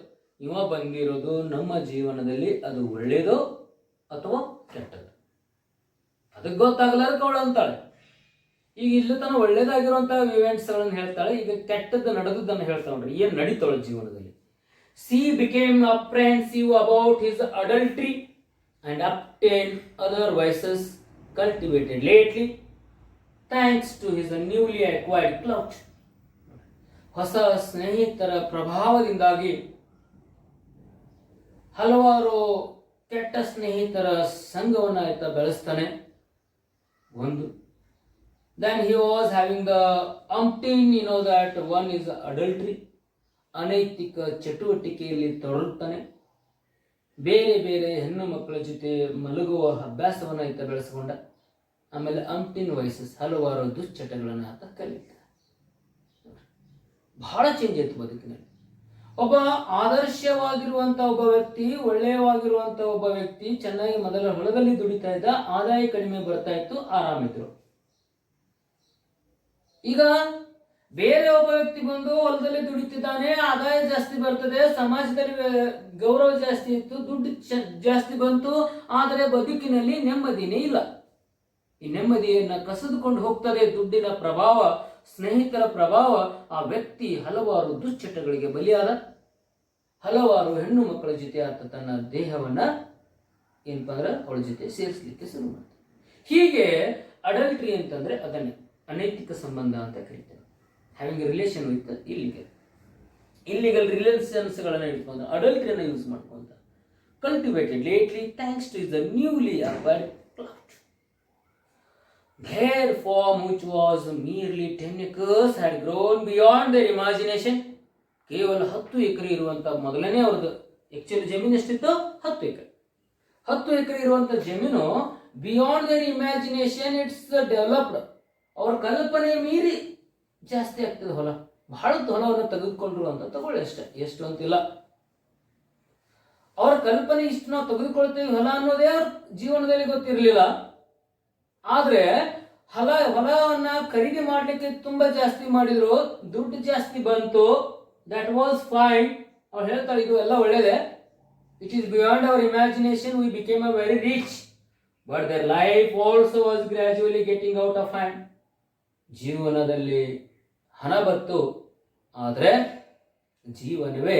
ಇವ ಬಂದಿರೋದು ನಮ್ಮ ಜೀವನದಲ್ಲಿ ಅದು ಒಳ್ಳೇದೋ ಅಥವಾ ಕೆಟ್ಟದ್ದು, ಅದಕ್ಕೆ ಗೊತ್ತಾಗಲಾರಕ್ಕೆ ಅವಳು ಅಂತಾಳೆ. ಈಗ ಇಲ್ಲಿ ತನ ಒಳ್ಳೇದಾಗಿರುವಂತಹ ಇವೆಂಟ್ಸ್ಗಳನ್ನು ಹೇಳ್ತಾಳೆ, ಈಗ ಕೆಟ್ಟದ್ದು ನಡೆದದ್ದನ್ನು ಹೇಳ್ತಾಳೆ. ನೋಡ್ರಿ ಏನು ನಡೀತಾಳೆ ಜೀವನದಲ್ಲಿ. She became apprehensive about his adultery and abstain other vices cultivated lately thanks to his newly acquired clout. ಹೊಸ ಸ್ನೇಹಿತರ ಪ್ರಭಾವದಿಂದಾಗಿ ಹಲವಾರು ಕೆಟ್ಟ ಸ್ನೇಹಿತರ ಸಂಘವನ್ನು ಆಯ್ತ ಬೆಳೆಸ್ತಾನೆ. ಒಂದು, then he was having the umpteen, you know that one is adultery, ಅನೈತಿಕ ಚಟುವಟಿಕೆಯಲ್ಲಿ ತೊಡರುತ್ತಾನೆ. ಬೇರೆ ಬೇರೆ ಹೆಣ್ಣು ಮಕ್ಕಳ ಜೊತೆ ಮಲಗುವ ಅಭ್ಯಾಸವನ್ನು ಆಯ್ತ ಬೆಳೆಸ್ಕೊಂಡ. ಆಮೇಲೆ ಅಂಪ್ಟಿನ್ ವಯಸ್ಸಸ್, ಹಲವಾರು ದುಶ್ಚಟಗಳನ್ನು ಆತ ಕಲಿತಾನೆ. ಬಹಳ ಚೇಂಜ್ ಆಯ್ತು ಬದುಕಿನಲ್ಲಿ. ಒಬ್ಬ ಆದರ್ಶವಾಗಿರುವಂತ ಒಬ್ಬ ವ್ಯಕ್ತಿ, ಒಳ್ಳೆಯವಾಗಿರುವಂತ ಒಬ್ಬ ವ್ಯಕ್ತಿ, ಚೆನ್ನಾಗಿ ಮೊದಲ ಹೊಲದಲ್ಲಿ ದುಡಿತಾ ಇದ್ದ, ಆದಾಯ ಕಡಿಮೆ ಬರ್ತಾ ಇತ್ತು, ಆರಾಮಿದ್ರು. ಈಗ ಬೇರೆ ಒಬ್ಬ ವ್ಯಕ್ತಿ ಬಂದು ಹೊಲದಲ್ಲಿ ದುಡಿತಿದ್ದಾನೆ, ಆದಾಯ ಜಾಸ್ತಿ ಬರ್ತದೆ, ಸಮಾಜದಲ್ಲಿ ಗೌರವ ಜಾಸ್ತಿ ಇತ್ತು, ದುಡ್ಡು ಜಾಸ್ತಿ ಬಂತು, ಆದರೆ ಬದುಕಿನಲ್ಲಿ ನೆಮ್ಮದಿನೇ ಇಲ್ಲ. ಈ ನೆಮ್ಮದಿಯನ್ನ ಕಸಿದುಕೊಂಡು ಹೋಗ್ತದೆ ದುಡ್ಡಿನ ಪ್ರಭಾವ, ಸ್ನೇಹಿತರ ಪ್ರಭಾವ. ಆ ವ್ಯಕ್ತಿ ಹಲವಾರು ದುಶ್ಚಟಗಳಿಗೆ ಬಲಿಯಾದ. ಹಲವಾರು ಹೆಣ್ಣು ಮಕ್ಕಳ ಜೊತೆ ಆತ ತನ್ನ ದೇಹವನ್ನ ಏನಪ್ಪಾ ಅಂದ್ರೆ ಅವಳ ಜೊತೆ ಸೇರಿಸಲಿಕ್ಕೆ ಶುರು ಮಾಡ್ತಾನೆ. ಹೀಗೆ ಅಡಲ್ಟ್ರಿ ಅಂತಂದ್ರೆ ಅದನ್ನೇ ಅನೈತಿಕ ಸಂಬಂಧ ಅಂತ ಕರೀತಾರೆ. ಹ್ಯಾವಿಂಗ್ ರಿಲೇಷನ್ ವಿತ್ ಇಲ್ಲಿಗಲ್ ರಿಲೇಷನ್ಸ್ಗಳನ್ನು ಇಟ್ಕೊಂಡು ಅಡಲ್ಟ್ರಿಯನ್ನು ಯೂಸ್ ಮಾಡ್ಕೊಂತ. Cultivated lately thanks to the newly acquired clout. Their farm, which was merely 10 acres, had grown beyond their imagination. ಕೇವಲ 10 ಎಕರೆ ಇರುವಂತ ಮೊದಲನೇ ಅವ್ರದ್ದು ಆಕ್ಚುಲಿ ಜಮೀನು ಎಷ್ಟಿತ್ತು? 10 ಎಕರೆ. 10 ಎಕರೆ ಇರುವಂತ ಜಮೀನು beyond their imagination it's developed. ಅವ್ರ ಕಲ್ಪನೆ ಮೀರಿ ಜಾಸ್ತಿ ಆಗ್ತದೆ ಹೊಲ. ಬಹಳದ್ದು ಹೊಲವನ್ನು ತೆಗೆದುಕೊಂಡ್ರು ಅಂತ ತಗೊಳ್ಳಿ ಅಷ್ಟೇ, ಎಷ್ಟು ಅಂತಿಲ್ಲ. ಅವ್ರ ಕಲ್ಪನೆ ಇಷ್ಟು ನಾವು ತೆಗೆದುಕೊಳ್ತೇವೆ ಹೊಲ ಅನ್ನೋದೇ ಅವ್ರ ಜೀವನದಲ್ಲಿ ಗೊತ್ತಿರಲಿಲ್ಲ. ಆದ್ರೆ ಹೊಲವನ್ನ ಖರೀದಿ ಮಾಡ್ಲಿಕ್ಕೆ ತುಂಬಾ ಜಾಸ್ತಿ ಮಾಡಿದ್ರು, ದುಡ್ಡು ಜಾಸ್ತಿ ಬಂತು. That was fine. ಅವ್ರು ಹೇಳ್ತಾರೆ ಇದು ಎಲ್ಲ ಒಳ್ಳೇದೆ. It is beyond our imagination, we became a very rich, but their life also was gradually getting out of hand. ಜೀವನದಲ್ಲಿ ಹಣ ಬತ್ತು, ಆದ್ರೆ ಜೀವನವೇ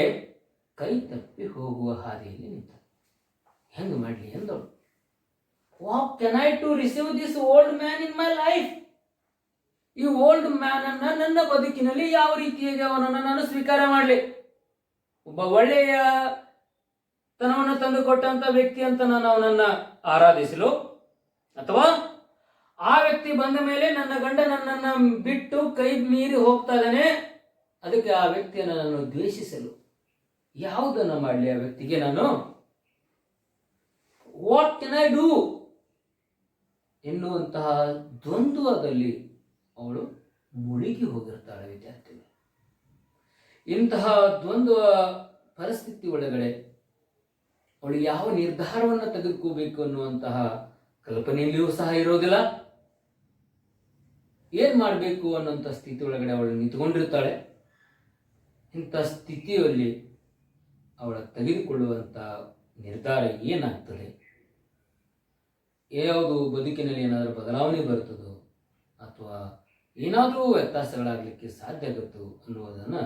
ಕೈ ತಪ್ಪಿ ಹೋಗುವ ಹಾದಿಯಲ್ಲಿ ನಿಂತ. ಹೆಂಗ್ ಮಾಡ್ಲಿ ಎಂದವಳು. What can I do receive this old man in my life? ಈ ಓಲ್ಡ್ ಮ್ಯಾನ್ ಅನ್ನ ನನ್ನ ಬದುಕಿನಲ್ಲಿ ಯಾವ ರೀತಿಯಾಗಿ ಅವನನ್ನು ನಾನು ಸ್ವೀಕಾರ ಮಾಡಲಿ? ಒಬ್ಬ ಒಳ್ಳೆಯ ತನವನ್ನು ತಂದುಕೊಟ್ಟಂತ ವ್ಯಕ್ತಿ ಅಂತ ನಾನು ಅವನನ್ನ ಆರಾಧಿಸಲು, ಅಥವಾ ಆ ವ್ಯಕ್ತಿ ಬಂದ ಮೇಲೆ ನನ್ನ ಗಂಡ ನನ್ನನ್ನು ಬಿಟ್ಟು ಕೈ ಮೀರಿ ಹೋಗ್ತಾ ಇದ್ದಾನೆ, ಅದಕ್ಕೆ ಆ ವ್ಯಕ್ತಿಯನ್ನು ನಾನು ದ್ವೇಷಿಸಲು ಯಾವುದನ್ನ ಮಾಡಲಿ? ಆ ವ್ಯಕ್ತಿಗೆ ನಾನು ವಾಟ್ ಕೆನ್ ಐ ಡೂ ಎನ್ನುವಂತಹ ದ್ವಂದ್ವದಲ್ಲಿ ಅವಳು ಮುಳುಗಿ ಹೋಗಿರ್ತಾಳೆ ವಿದ್ಯಾರ್ಥಿಗಳು. ಇಂತಹ ದ್ವಂದ್ವ ಪರಿಸ್ಥಿತಿ ಒಳಗಡೆ ಅವಳು ಯಾವ ನಿರ್ಧಾರವನ್ನು ತೆಗೆದುಕೋಬೇಕು ಅನ್ನುವಂತಹ ಕಲ್ಪನೆಯಲ್ಲಿಯೂ ಸಹ ಇರೋದಿಲ್ಲ. ಏನ್ ಮಾಡಬೇಕು ಅನ್ನುವಂಥ ಸ್ಥಿತಿ ಒಳಗಡೆ ಅವಳು ನಿಂತುಕೊಂಡಿರ್ತಾಳೆ. ಇಂಥ ಸ್ಥಿತಿಯಲ್ಲಿ ಅವಳ ತೆಗೆದುಕೊಳ್ಳುವಂತ ನಿರ್ಧಾರ ಏನಾಗ್ತದೆ? ಯಾವುದು ಬದುಕಿನಲ್ಲಿ ಏನಾದರೂ ಬದಲಾವಣೆ ಬರ್ತದೋ ಅಥವಾ ಏನಾದರೂ ವ್ಯತ್ಯಾಸಗಳಾಗಲಿಕ್ಕೆ ಸಾಧ್ಯ ಆಗುತ್ತೋ ಅನ್ನುವುದನ್ನು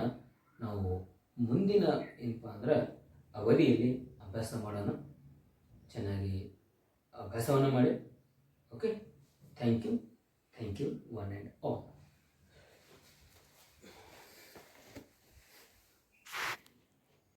ನಾವು ಮುಂದಿನ ಏನಪ್ಪ ಅಂದ್ರೆ ಅವಧಿಯಲ್ಲಿ ಅಭ್ಯಾಸ ಮಾಡೋಣ. ಚೆನ್ನಾಗಿ ಅಭ್ಯಾಸವನ್ನು ಮಾಡಿ. Okay, thank you 1 and all.